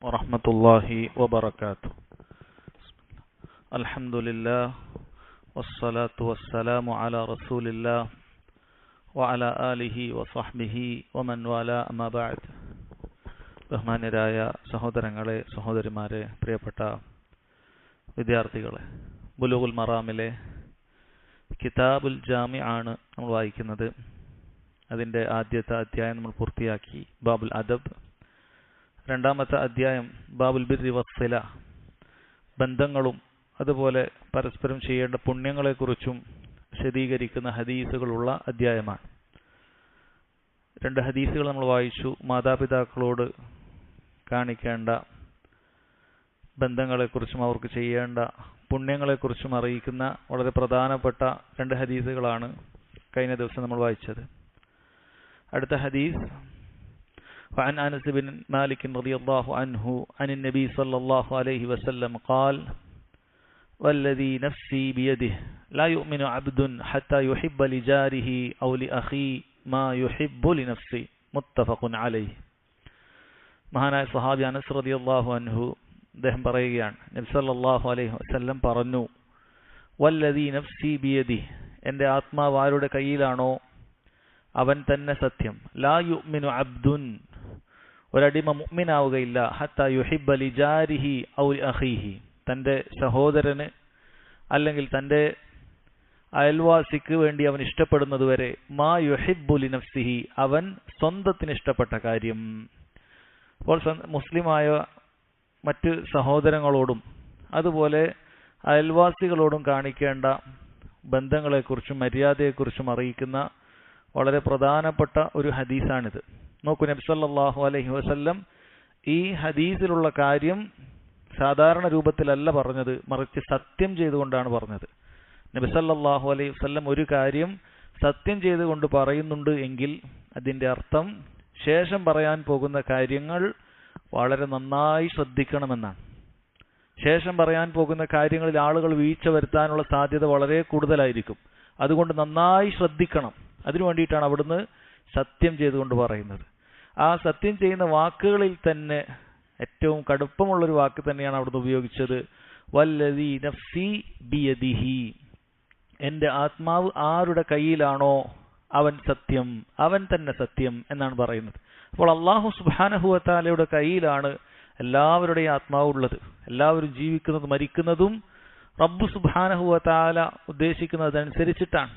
ورحمة الله وبركاته. الحمد لله والصلاة والسلام على رسول الله وعلى آله وصحبه ومن والاه أما بعد. ബഹുമാന്യരായ സഹോദരങ്ങളെ, സഹോദരിമാരെ, പ്രിയപ്പെട്ട വിദ്യാർത്ഥികളെ, ബുലൂഗുൽ മറാമിലെ കിതാബുൽ ജാമി ആണ് നമ്മൾ വായിക്കുന്നത്. അതിൻ്റെ ആദ്യത്തെ അധ്യായം നമ്മൾ പൂർത്തിയാക്കി, ബാബുൽ അദബ്. രണ്ടാമത്തെ അധ്യായം ബാബുൽ ബിർരി വസ്സില, ബന്ധങ്ങളും അതുപോലെ പരസ്പരം ചെയ്യേണ്ട പുണ്യങ്ങളെക്കുറിച്ചും വിശദീകരിക്കുന്ന ഹദീസുകളുള്ള അധ്യായമാണ്. 2 ഹദീസുകൾ നമ്മൾ വായിച്ചു. മാതാപിതാക്കളോട് കാണിക്കേണ്ട ബന്ധങ്ങളെക്കുറിച്ചും അവർക്ക് ചെയ്യേണ്ട പുണ്യങ്ങളെക്കുറിച്ചും അറിയിക്കുന്ന വളരെ പ്രധാനപ്പെട്ട 2 ഹദീസുകളാണ് കഴിഞ്ഞ ദിവസം നമ്മൾ വായിച്ചത്. അടുത്ത ഹദീസ് وعن أنس بن مالك رضي الله عنه عن النبي صلى الله عليه وسلم قال والذي نفسي بيده لا يؤمن عبد حتى يحب لجاره أو لأخيه ما يحب لنفسه متفق عليه. മഹാനായ സ്വഹാബി അനസ് റളിയല്ലാഹു അൻഹു അദ്ദേഹം പറയുകയാണ്, നബി സല്ലല്ലാഹു അലൈഹി വസല്ലം പറഞ്ഞു, വല്ലദീ നഫ്സി ബിയദി, എൻ്റെ ആത്മാവ് ആരുടെ കയ്യിലാണോ അവൻ തന്നെ സത്യം. ലാ യുഅ്മിനു അബ്ദുൻ, ഒരടിമ മുഅ്മിനാവുകയില്ല, ഹത്താ യുഹിബ്ബ ലിജാരിഹി ഔ അഖീഹി, തൻ്റെ സഹോദരന് അല്ലെങ്കിൽ തൻ്റെ അയൽവാസിക്ക് വേണ്ടി അവൻ ഇഷ്ടപ്പെടുന്നതുവരെ, മാ യുഹിബ്ബു ലിനഫ്സിഹി, അവൻ സ്വന്തത്തിന് ഇഷ്ടപ്പെട്ട കാര്യം. അപ്പോൾ മുസ്ലിമായ മറ്റ് സഹോദരങ്ങളോടും അതുപോലെ അയൽവാസികളോടും കാണിക്കേണ്ട ബന്ധങ്ങളെക്കുറിച്ചും മര്യാദയെക്കുറിച്ചും അറിയിക്കുന്ന വളരെ പ്രധാനപ്പെട്ട ഒരു ഹദീസാണിത്. നോക്കൂ, നബി സല്ലല്ലാഹു അലൈഹി വസല്ലം ഈ ഹദീസിലുള്ള കാര്യം സാധാരണ രൂപത്തിലല്ല പറഞ്ഞത്, മറിച്ച് സത്യം ചെയ്തുകൊണ്ടാണ് പറഞ്ഞത്. നബി സല്ലല്ലാഹു അലൈഹി വസല്ലം ഒരു കാര്യം സത്യം ചെയ്തുകൊണ്ട് പറയുന്നുണ്ട് എങ്കിൽ അതിൻ്റെ അർത്ഥം ശേഷം പറയാൻ പോകുന്ന കാര്യങ്ങൾ വളരെ നന്നായി ശ്രദ്ധിക്കണമെന്നാണ്. ശേഷം പറയാൻ പോകുന്ന കാര്യങ്ങളിൽ ആളുകൾ വീഴ്ച വരുത്താനുള്ള സാധ്യത വളരെ കൂടുതലായിരിക്കും. അതുകൊണ്ട് നന്നായി ശ്രദ്ധിക്കണം. അതിനു വേണ്ടിയിട്ടാണ് അവിടുന്ന് സത്യം ചെയ്തുകൊണ്ട് പറയുന്നത്. ആ സത്യം ചെയ്യുന്ന വാക്കുകളിൽ തന്നെ ഏറ്റവും കടുപ്പമുള്ളൊരു വാക്ക് തന്നെയാണ് അവിടുന്ന് ഉപയോഗിച്ചത്. വല്ലദീ നഫ്സി ബിയദിഹി, എൻ്റെ ആത്മാവ് ആരുടെ കയ്യിലാണോ അവൻ സത്യം, അവൻ തന്നെ സത്യം എന്നാണ് പറയുന്നത്. അപ്പോൾ അല്ലാഹു സുബ്ഹാനഹു വ തആലയുടെ കയ്യിലാണ് എല്ലാവരുടെയും ആത്മാവ് ഉള്ളത്. എല്ലാവരും ജീവിക്കുന്നതും മരിക്കുന്നതും റബ്ബ് സുബ്ഹാനഹു വ തആല ഉദ്ദേശിക്കുന്നതനുസരിച്ചിട്ടാണ്.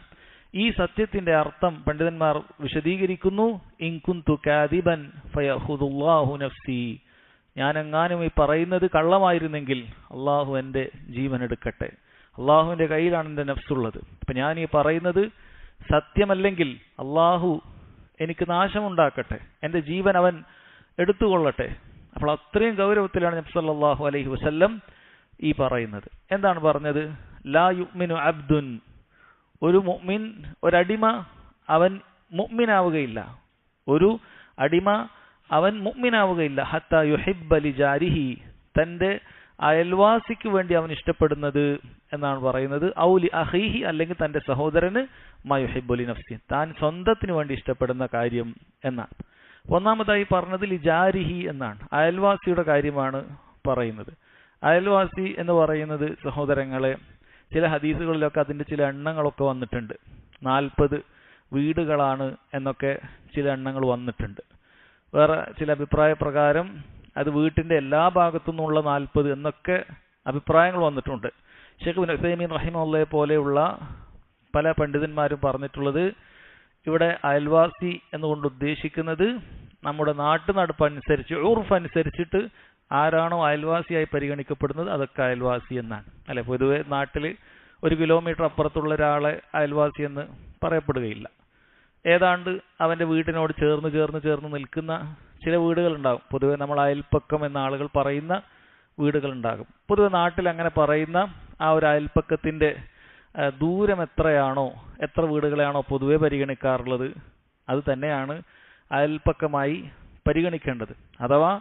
ഈ സത്യത്തിന്റെ അർത്ഥം പണ്ഡിതന്മാർ വിശദീകരിക്കുന്നു, ഇൻ കുന്തു കാദിബൻ ഫയഖുദുല്ലാഹു നഫ്സി, ഞാനെങ്ങാനും ഈ പറയുന്നത് കള്ളമായിരുന്നെങ്കിൽ അള്ളാഹു എൻ്റെ ജീവൻ എടുക്കട്ടെ. അള്ളാഹുവിൻ്റെ കയ്യിലാണ് എൻ്റെ നഫ്സുള്ളത്. അപ്പം ഞാൻ ഈ പറയുന്നത് സത്യമല്ലെങ്കിൽ അള്ളാഹു എനിക്ക് നാശമുണ്ടാക്കട്ടെ, എൻ്റെ ജീവൻ അവൻ എടുത്തുകൊള്ളട്ടെ. അപ്പോൾ അത്രയും ഗൗരവത്തിലാണ് നബി സല്ലല്ലാഹു അലൈഹി വസല്ലം ഈ പറയുന്നത്. എന്താണ് പറഞ്ഞത്? ലാ യുഅ്മിനു അബ്ദുൻ, ഒരു മുഅ്മിൻ, ഒരടിമ അവൻ മുഅ്മിനാവുകയില്ല. ഒരു അടിമ അവൻ മുഅ്മിനാവുകയില്ല. ഹത്താ യുഹിബ്ബ ലിജാരിഹി, തൻ്റെ അയൽവാസിക്ക് വേണ്ടി അവൻ ഇഷ്ടപ്പെടുന്നത് എന്നാണ് പറയുന്നത്. ഔ ലി അഖീഹി, അല്ലെങ്കിൽ തൻ്റെ സഹോദരന് മാ യുഹിബ്ബു ലിനഫ്സി, താൻ സ്വന്തത്തിന് വേണ്ടി ഇഷ്ടപ്പെടുന്ന കാര്യം എന്നാണ്. ഒന്നാമതായി പറഞ്ഞത് ലിജാരിഹി എന്നാണ്, അയൽവാസിയുടെ കാര്യമാണ് പറയുന്നത്. അയൽവാസി എന്ന് പറയുന്നത് സഹോദരങ്ങളെ, ചില ഹദീസുകളിലൊക്കെ അതിൻ്റെ ചില എണ്ണങ്ങളൊക്കെ വന്നിട്ടുണ്ട്. 40 വീടുകളാണ് എന്നൊക്കെ ചില എണ്ണങ്ങൾ വന്നിട്ടുണ്ട്. വേറെ ചില അഭിപ്രായ പ്രകാരം അത് വീട്ടിൻ്റെ എല്ലാ ഭാഗത്തു നിന്നുള്ള 40 എന്നൊക്കെ അഭിപ്രായങ്ങൾ വന്നിട്ടുണ്ട്. ശൈഖ് ഇബ്നു ഉസൈമീൻ റഹിമഹുള്ളയെ പോലെയുള്ള പല പണ്ഡിതന്മാരും പറഞ്ഞിട്ടുള്ളത്, ഇവിടെ അയൽവാസി എന്നുകൊണ്ട് ഉദ്ദേശിക്കുന്നത് നമ്മുടെ നാട്ടുനടപ്പനുസരിച്ച്, ഉർഫ് അനുസരിച്ചിട്ട് ആരാണോ അയൽവാസിയായി പരിഗണിക്കപ്പെടുന്നത് അതൊക്കെ അയൽവാസി എന്നാണ്. അല്ലെ, പൊതുവെ നാട്ടിൽ 1 കിലോമീറ്റർ അപ്പുറത്തുള്ള ഒരാളെ അയൽവാസി എന്ന് പറയപ്പെടുകയില്ല. ഏതാണ്ട് അവൻ്റെ വീട്ടിനോട് ചേർന്ന് നിൽക്കുന്ന ചില വീടുകളുണ്ടാകും. പൊതുവെ നമ്മൾ അയൽപ്പക്കം എന്ന ആളുകൾ പറയുന്ന വീടുകളുണ്ടാകും. പൊതുവെ നാട്ടിൽ അങ്ങനെ പറയുന്ന ആ ഒരു അയൽപ്പക്കത്തിൻ്റെ ദൂരം എത്രയാണോ, എത്ര വീടുകളെയാണോ പൊതുവെ പരിഗണിക്കാറുള്ളത്, അത് തന്നെയാണ് അയൽപ്പക്കമായി പരിഗണിക്കേണ്ടത്. അഥവാ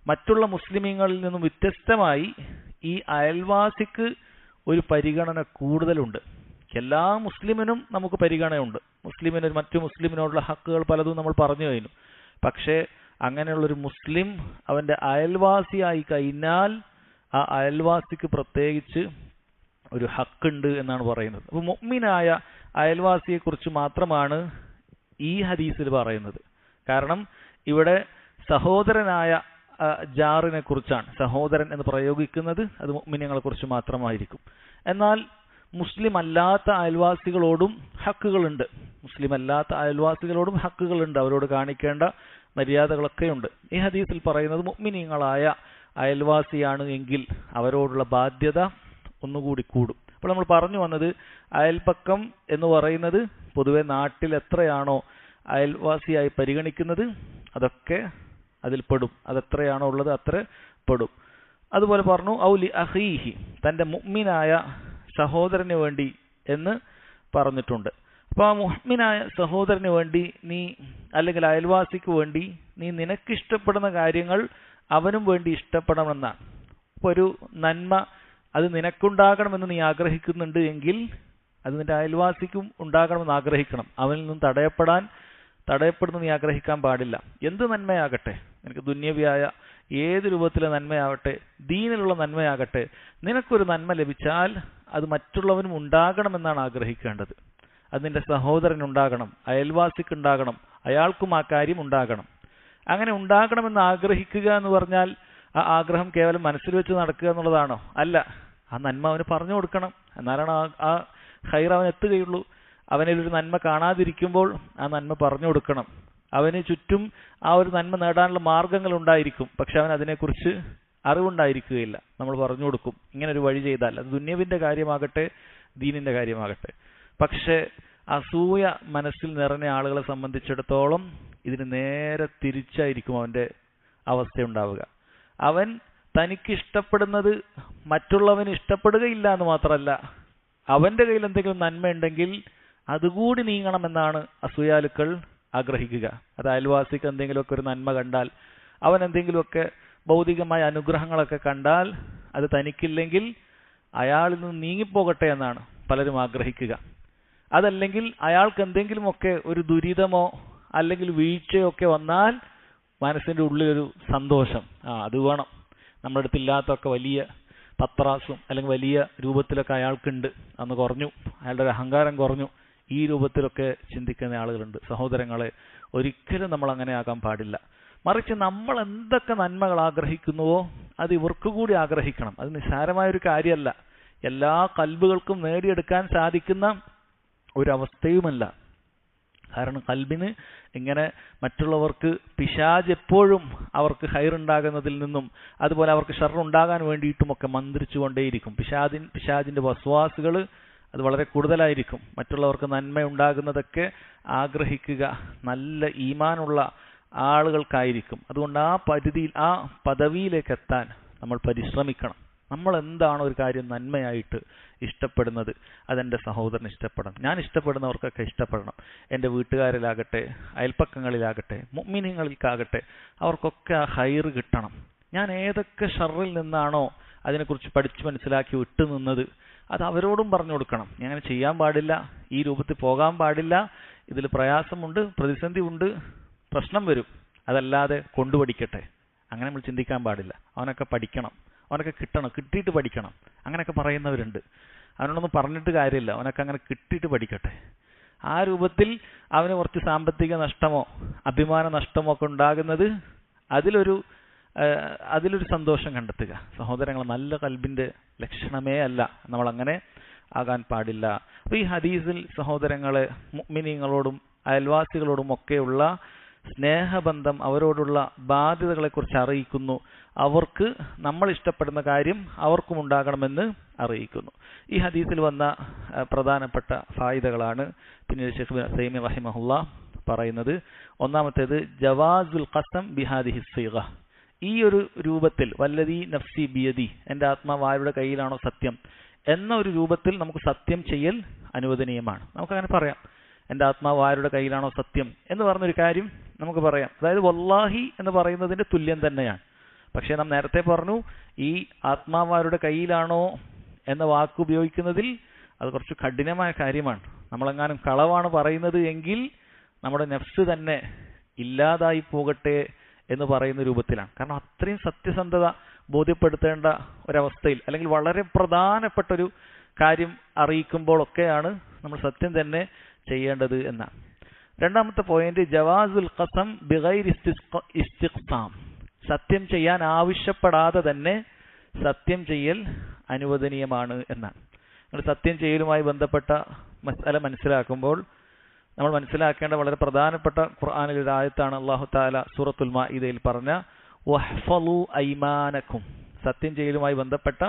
മറ്റുള്ള മുസ്ലിമീങ്ങളിൽ നിന്നും വ്യത്യസ്തമായി ഈ അയൽവാസിക്ക് ഒരു പരിഗണന കൂടുതലുണ്ട്. എല്ലാ മുസ്ലിമിനും നമുക്ക് പരിഗണനയുണ്ട്. മുസ്ലിമിന് മറ്റു മുസ്ലിമിനോടുള്ള ഹക്കുകൾ പലതും നമ്മൾ പറഞ്ഞു കഴിഞ്ഞു. പക്ഷേ അങ്ങനെയുള്ളൊരു മുസ്ലിം അവന്റെ അയൽവാസിയായി കഴിഞ്ഞാൽ ആ അയൽവാസിക്ക് പ്രത്യേകിച്ച് ഒരു ഹക്കുണ്ട് എന്നാണ് പറയുന്നത്. അപ്പോൾ മുഅ്മിനായ അയൽവാസിയെ കുറിച്ച് മാത്രമാണ് ഈ ഹദീസിൽ പറയുന്നത്. കാരണം ഇവിടെ സഹോദരനായ ജാറിനെ കുറിച്ചാണ് സഹോദരൻ എന്ന് പ്രയോഗിക്കുന്നത്. അത് മുഅ്മിനീങ്ങളെ കുറിച്ച് മാത്രമായിരിക്കും. എന്നാൽ മുസ്ലിം അല്ലാത്ത അയൽവാസികളോടും ഹക്കുകളുണ്ട്. മുസ്ലിം അല്ലാത്ത അയൽവാസികളോടും ഹക്കുകളുണ്ട്. അവരോട് കാണിക്കേണ്ട മര്യാദകളൊക്കെയുണ്ട്. ഈ ഹദീസിൽ പറയുന്നത് മുഅ്മിനീങ്ങളായ അയൽവാസിയാണ് എങ്കിൽ അവരോടുള്ള ബാധ്യത ഒന്നുകൂടി കൂടും. അപ്പോൾ നമ്മൾ പറഞ്ഞു വന്നത് അയൽപക്കം എന്ന് പറയുന്നത് പൊതുവെ നാട്ടിൽ എത്രയാണോ അയൽവാസിയായി പരിഗണിക്കുന്നത് അതൊക്കെ അതിൽ പെടും. അതെത്രയാണോ ഉള്ളത് അത്ര പെടും. അതുപോലെ പറഞ്ഞു ഔലി അഖീഹി, തൻ്റെ മുഅ്മിനായ സഹോദരന് വേണ്ടി എന്ന് പറഞ്ഞിട്ടുണ്ട്. അപ്പോൾ ആ മുഅ്മിനായ സഹോദരന് വേണ്ടി നീ അല്ലെങ്കിൽ അയൽവാസിക്ക് വേണ്ടി നീ നിനക്കിഷ്ടപ്പെടുന്ന കാര്യങ്ങൾ അവനും വേണ്ടി ഇഷ്ടപ്പെടണമെന്നാണ്. ഇപ്പോൾ ഒരു നന്മ അത് നിനക്കുണ്ടാകണമെന്ന് നീ ആഗ്രഹിക്കുന്നുണ്ട് എങ്കിൽ അത് നിന്റെ അയൽവാസിക്കും ഉണ്ടാകണമെന്ന് ആഗ്രഹിക്കണം. അവനിൽ നിന്നും തടയപ്പെടുന്ന നീ ആഗ്രഹിക്കാൻ പാടില്ല. എന്ത് നന്മയാകട്ടെ, നിനക്ക് ദുന്യവിയായ ഏത് രൂപത്തിലെ നന്മയാവട്ടെ, ദീനിലുള്ള നന്മയാകട്ടെ, നിനക്കൊരു നന്മ ലഭിച്ചാൽ അത് മറ്റുള്ളവനും ഉണ്ടാകണമെന്നാണ് ആഗ്രഹിക്കേണ്ടത്. അത് നിന്റെ സഹോദരനുണ്ടാകണം, അയൽവാസിക്ക് ഉണ്ടാകണം, അയാൾക്കും ആ കാര്യം ഉണ്ടാകണം. അങ്ങനെ ഉണ്ടാകണമെന്ന് ആഗ്രഹിക്കുക എന്ന് പറഞ്ഞാൽ ആ ആഗ്രഹം കേവലം മനസ്സിൽ വെച്ച് നടക്കുക എന്നുള്ളതാണോ? അല്ല. ആ നന്മ അവന് പറഞ്ഞു കൊടുക്കണം. എന്നാലാണ് ആ ഖൈർ അവൻ എത്തുകയുള്ളൂ. അവനിലൊരു നന്മ കാണാതിരിക്കുമ്പോൾ ആ നന്മ പറഞ്ഞു കൊടുക്കണം. അവന് ചുറ്റും ആ ഒരു നന്മ നേടാനുള്ള മാർഗങ്ങൾ ഉണ്ടായിരിക്കും, പക്ഷെ അവൻ അതിനെക്കുറിച്ച് അറിവുണ്ടായിരിക്കുകയില്ല. നമ്മൾ പറഞ്ഞു കൊടുക്കും ഇങ്ങനെ ഒരു വഴി ചെയ്താൽ. അത് ദുന്യവിന്റെ കാര്യമാകട്ടെ ദീനിന്റെ കാര്യമാകട്ടെ. പക്ഷെ അസൂയ മനസ്സിൽ നിറഞ്ഞ ആളുകളെ സംബന്ധിച്ചിടത്തോളം ഇതിന് നേരെ തിരിച്ചായിരിക്കും അവന്റെ അവസ്ഥയുണ്ടാവുക. അവൻ തനിക്ക് ഇഷ്ടപ്പെടുന്നത് മറ്റുള്ളവന് ഇഷ്ടപ്പെടുകയില്ല എന്ന് മാത്രമല്ല, അവന്റെ കയ്യിൽ എന്തെങ്കിലും നന്മ ഉണ്ടെങ്കിൽ അതുകൂടി നീങ്ങണമെന്നാണ് അസൂയാലുക്കൾ ആഗ്രഹിക്കുക. അത് അയൽവാസിക്ക് എന്തെങ്കിലുമൊക്കെ ഒരു നന്മ കണ്ടാൽ, അവൻ എന്തെങ്കിലുമൊക്കെ ഭൗതികമായ അനുഗ്രഹങ്ങളൊക്കെ കണ്ടാൽ അത് തനിക്കില്ലെങ്കിൽ അയാളിൽ നിന്ന് നീങ്ങിപ്പോകട്ടെ എന്നാണ് പലരും ആഗ്രഹിക്കുക. അതല്ലെങ്കിൽ അയാൾക്ക് എന്തെങ്കിലുമൊക്കെ ഒരു ദുരിതമോ അല്ലെങ്കിൽ വീഴ്ചയോ ഒക്കെ വന്നാൽ മനസ്സിൻ്റെ ഉള്ളിലൊരു സന്തോഷം, അത് വേണം, നമ്മുടെ അടുത്തില്ലാത്തൊക്കെ വലിയ പത്രാസും അല്ലെങ്കിൽ വലിയ രൂപത്തിലൊക്കെ അയാൾക്കുണ്ട്, അന്ന് കുറഞ്ഞു, അയാളുടെ ഒരു അഹങ്കാരം കുറഞ്ഞു, ഈ രൂപത്തിലൊക്കെ ചിന്തിക്കുന്ന ആളുകളുണ്ട്. സഹോദരങ്ങളെ, ഒരിക്കലും നമ്മൾ അങ്ങനെ ആകാൻ പാടില്ല. മറിച്ച് നമ്മൾ എന്തൊക്കെ നന്മകൾ ആഗ്രഹിക്കുന്നുവോ അത് ഇവർക്ക് കൂടി ആഗ്രഹിക്കണം. അത് നിസ്സാരമായൊരു കാര്യമല്ല, എല്ലാ കൽബുകൾക്കും നേടിയെടുക്കാൻ സാധിക്കുന്ന ഒരവസ്ഥയുമല്ല. കാരണം കൽബിന് ഇങ്ങനെ മറ്റുള്ളവർക്ക് പിശാച് എപ്പോഴും അവർക്ക് ഹൈറുണ്ടാകുന്നതിൽ നിന്നും അതുപോലെ അവർക്ക് ഷർറുണ്ടാകാൻ വേണ്ടിയിട്ടുമൊക്കെ മന്ത്രിച്ചുകൊണ്ടേയിരിക്കും. പിശാചിന്റെ വസ്വാസുകൾ അത് വളരെ കൂടുതലായിരിക്കും. മറ്റുള്ളവർക്ക് നന്മ ഉണ്ടാകുന്നതൊക്കെ ആഗ്രഹിക്കുക നല്ല ഈമാനുള്ള ആളുകൾക്കായിരിക്കും. അതുകൊണ്ട് ആ പദവിയിലേക്ക് എത്താൻ നമ്മൾ പരിശ്രമിക്കണം. നമ്മൾ എന്താണോ ഒരു കാര്യം നന്മയായിട്ട് ഇഷ്ടപ്പെടുന്നത് അതെൻ്റെ സഹോദരൻ ഇഷ്ടപ്പെടണം, ഞാൻ ഇഷ്ടപ്പെടുന്നവർക്കൊക്കെ ഇഷ്ടപ്പെടണം. എൻ്റെ വീട്ടുകാരിലാകട്ടെ അയൽപ്പക്കങ്ങളിലാകട്ടെ മുഅ്മിനീങ്ങൾക്കാകട്ടെ അവർക്കൊക്കെ ആ ഹൈർ കിട്ടണം. ഞാൻ ഏതൊക്കെ ഷർറിൽ നിന്നാണോ അതിനെക്കുറിച്ച് പഠിച്ചു മനസ്സിലാക്കി വിട്ടുനിന്നത് അത് അവരോടും പറഞ്ഞു കൊടുക്കണം. ഞാൻ അങ്ങനെ ചെയ്യാൻ പാടില്ല, ഈ രൂപത്തിൽ പോകാൻ പാടില്ല, ഇതിൽ പ്രയാസമുണ്ട്, പ്രതിസന്ധി ഉണ്ട്, പ്രശ്നം വരും, അതല്ലാതെ കൊണ്ടുപഠിക്കട്ടെ, അങ്ങനെ നമ്മൾ ചിന്തിക്കാൻ പാടില്ല. അവനൊക്കെ പഠിക്കണം, അവനൊക്കെ കിട്ടണം, കിട്ടിയിട്ട് പഠിക്കണം, അങ്ങനെയൊക്കെ പറയുന്നവരുണ്ട്. അവനോടൊന്നും പറഞ്ഞിട്ട് കാര്യമില്ല, അവനൊക്കെ അങ്ങനെ കിട്ടിയിട്ട് പഠിക്കട്ടെ. ആ രൂപത്തിൽ അവന് കുറച്ച് സാമ്പത്തിക നഷ്ടമോ അഭിമാന നഷ്ടമോ ഒക്കെ ഉണ്ടാകുന്നത് അതിലൊരു സന്തോഷം കണ്ടെത്തുക. സഹോദരങ്ങൾ, നല്ല കൽബിന്റെ ലക്ഷണമേ അല്ല, നമ്മൾ അങ്ങനെ ആകാൻ പാടില്ല. അപ്പോൾ ഈ ഹദീസിൽ സഹോദരങ്ങളെ മുഅ്മിനീങ്ങളോടും അയൽവാസികളോടും ഒക്കെയുള്ള സ്നേഹബന്ധം, അവരോടുള്ള ബാധ്യതകളെക്കുറിച്ച് അറിയിക്കുന്നു. അവർക്ക് നമ്മൾ ഇഷ്ടപ്പെടുന്ന കാര്യം അവർക്കും ഉണ്ടാകണമെന്ന് അറിയിക്കുന്നു. ഈ ഹദീസിൽ വന്ന പ്രധാനപ്പെട്ട ഫായിദകളാണ് പിന്നീട് ശൈഖ് ഇബ്നു ഉസൈമീൻ റഹിമഹുല്ലാ പറയുന്നത്. ഒന്നാമത്തേത് ജവാസുൽ ഖസം ബിഹാദിഹി സിഗ, ഈ ഒരു രൂപത്തിൽ വല്ലദീ നഫ്സി ബിയദി, എൻ്റെ ആത്മാവ് ആരുടെ കയ്യിലാണോ സത്യം എന്ന ഒരു രൂപത്തിൽ നമുക്ക് സത്യം ചെയ്യൽ അനുവദനീയമാണ്. നമുക്കങ്ങനെ പറയാം, എൻ്റെ ആത്മാവ് ആരുടെ കയ്യിലാണോ സത്യം എന്ന് പറഞ്ഞൊരു കാര്യം നമുക്ക് പറയാം. അതായത് വല്ലാഹി എന്ന് പറയുന്നതിന്റെ തുല്യം തന്നെയാണ്. പക്ഷേ നാം നേരത്തെ പറഞ്ഞു, ഈ ആത്മാവാരുടെ കയ്യിലാണോ എന്ന വാക്ക് ഉപയോഗിക്കുന്നതിൽ അത് കുറച്ച് കഠിനമായ കാര്യമാണ്. നമ്മളെങ്ങാനും കളവാണ് പറയുന്നത് എങ്കിൽ നമ്മുടെ നഫ്സ് തന്നെ ഇല്ലാതായി പോകട്ടെ എന്ന് പറയുന്ന രൂപത്തിലാണ്. കാരണം അത്രയും സത്യസന്ധത ബോധ്യപ്പെടുത്തേണ്ട ഒരവസ്ഥയിൽ, അല്ലെങ്കിൽ വളരെ പ്രധാനപ്പെട്ട ഒരു കാര്യം അറിയിക്കുമ്പോഴൊക്കെയാണ് നമ്മൾ സത്യം തന്നെ ചെയ്യേണ്ടത് എന്നാണ്. രണ്ടാമത്തെ പോയിന്റ്, ജവാസുൽ ഖസം ബിഗൈർ ഇസ്തിഖ്സാം. സത്യം ചെയ്യാൻ ആവശ്യപ്പെടാതെ തന്നെ സത്യം ചെയ്യൽ അനുവദനീയമാണ് എന്നാണ്. നിങ്ങൾ സത്യം ചെയ്യലുമായി ബന്ധപ്പെട്ട മസ്അല മനസ്സിലാക്കുമ്പോൾ നമ്മൾ മനസ്സിലാക്കേണ്ട വളരെ പ്രധാനപ്പെട്ട ഖുർആനിലെ ഒരു ആയത്താണ് അല്ലാഹു തആല സൂറത്തുൽ മാഇദയിൽ പറഞ്ഞ വഹ്ഫളു ഐമാനക്കും. സത്യം ചെയ്യലുമായി ബന്ധപ്പെട്ട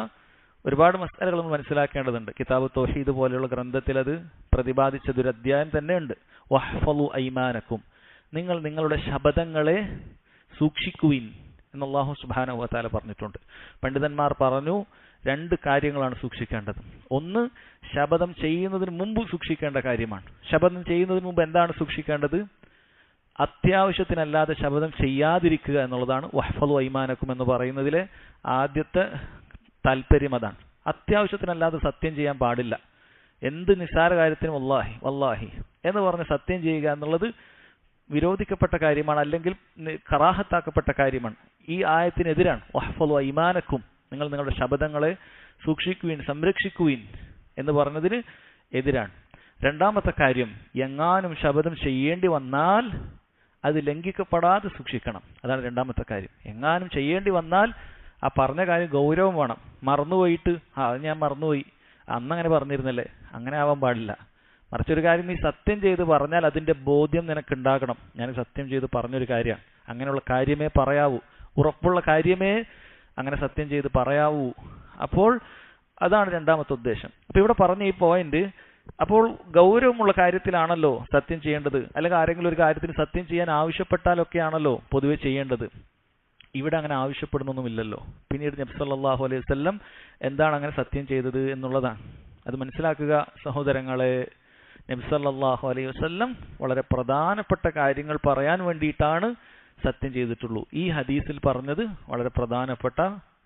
ഒരുപാട് മസ്അലകൾ നമ്മൾ മനസ്സിലാക്കേണ്ടതുണ്ട്. കിതാബ് തൗഹീദ് പോലെയുള്ള ഗ്രന്ഥത്തിൽ അത് പ്രതിപാദിച്ചതൊരു അധ്യായം തന്നെയുണ്ട്. വഹ്ഫളു ഐമാനക്കും, നിങ്ങൾ നിങ്ങളുടെ ശപഥങ്ങളെ സൂക്ഷിക്കുവിൻ എന്ന് അല്ലാഹു സുബ്ഹാനഹു വ തആല പറഞ്ഞിട്ടുണ്ട്. പണ്ഡിതന്മാർ പറഞ്ഞു, രണ്ട് കാര്യങ്ങളാണ് സൂക്ഷിക്കേണ്ടത്. ഒന്ന്, ശപഥം ചെയ്യുന്നതിന് മുമ്പ് സൂക്ഷിക്കേണ്ട കാര്യമാണ്. ശപഥം ചെയ്യുന്നതിന് മുമ്പ് എന്താണ് സൂക്ഷിക്കേണ്ടത്? അത്യാവശ്യത്തിനല്ലാതെ ശപഥം ചെയ്യാതിരിക്കുക എന്നുള്ളതാണ് വഹ്ഫളു ഐമാനക്കും എന്ന് പറയുന്നതിലെ ആദ്യത്തെ താല്പര്യം. അതാണ്, അത്യാവശ്യത്തിനല്ലാതെ സത്യം ചെയ്യാൻ പാടില്ല. എന്ത് നിസ്സാര കാര്യത്തിനും വല്ലാഹി വല്ലാഹി എന്ന് പറഞ്ഞ് സത്യം ചെയ്യുക എന്നുള്ളത് വിരോധിക്കപ്പെട്ട കാര്യമാണ്, അല്ലെങ്കിൽ കറാഹത്താക്കപ്പെട്ട കാര്യമാണ്. ഈ ആയത്തിനെതിരാണ്. വഹ്ഫളു ഐമാനക്കും, നിങ്ങൾ നിങ്ങളുടെ ശപഥങ്ങളെ സൂക്ഷിക്കുവിൻ, സംരക്ഷിക്കുവിൻ എന്ന് പറഞ്ഞതിന് എതിരാണ്. രണ്ടാമത്തെ കാര്യം, എങ്ങാനും ശപഥം ചെയ്യേണ്ടി വന്നാൽ അത് ലംഘിക്കപ്പെടാതെ സൂക്ഷിക്കണം. അതാണ് രണ്ടാമത്തെ കാര്യം. എങ്ങാനും ചെയ്യേണ്ടി വന്നാൽ ആ പറഞ്ഞ കാര്യം ഗൗരവം വേണം. മറന്നുപോയിട്ട് അത് ഞാൻ മറന്നുപോയി, അന്നങ്ങനെ പറഞ്ഞിരുന്നല്ലേ, അങ്ങനെ ആവാൻ പാടില്ല. മറിച്ചൊരു കാര്യം നീ സത്യം ചെയ്ത് പറഞ്ഞാൽ അതിന്റെ ബോധ്യം നിനക്കുണ്ടാകണം. ഞാൻ സത്യം ചെയ്ത് പറഞ്ഞൊരു കാര്യമാണ്, അങ്ങനെയുള്ള കാര്യമേ പറയാവൂ, ഉറപ്പുള്ള കാര്യമേ അങ്ങനെ സത്യം ചെയ്ത് പറയാവൂ. അപ്പോൾ അതാണ് രണ്ടാമത്തെ ഉദ്ദേശം. അപ്പൊ ഇവിടെ പറഞ്ഞ ഈ പോയിന്റ്, അപ്പോൾ ഗൗരവമുള്ള കാര്യത്തിലാണല്ലോ സത്യം ചെയ്യേണ്ടത്, അല്ലെങ്കിൽ ആരെങ്കിലും ഒരു കാര്യത്തിന് സത്യം ചെയ്യാൻ ആവശ്യപ്പെട്ടാലൊക്കെയാണല്ലോ പൊതുവെ ചെയ്യേണ്ടത്. ഇവിടെ അങ്ങനെ ആവശ്യപ്പെടുന്നൊന്നുമില്ലല്ലോ. പിന്നീട് നബി സല്ലല്ലാഹു അലൈഹി വസല്ലം എന്താണ് അങ്ങനെ സത്യം ചെയ്തത് എന്നുള്ളതാണ്. അത് മനസ്സിലാക്കുക സഹോദരങ്ങളെ. നബി സല്ലല്ലാഹു അലൈഹി വസല്ലം വളരെ പ്രധാനപ്പെട്ട കാര്യങ്ങൾ പറയാൻ വേണ്ടിയിട്ടാണ് സത്യം ചെയ്തിട്ടുള്ളൂ. ഈ ഹദീസിൽ പറഞ്ഞത് വളരെ പ്രധാനപ്പെട്ട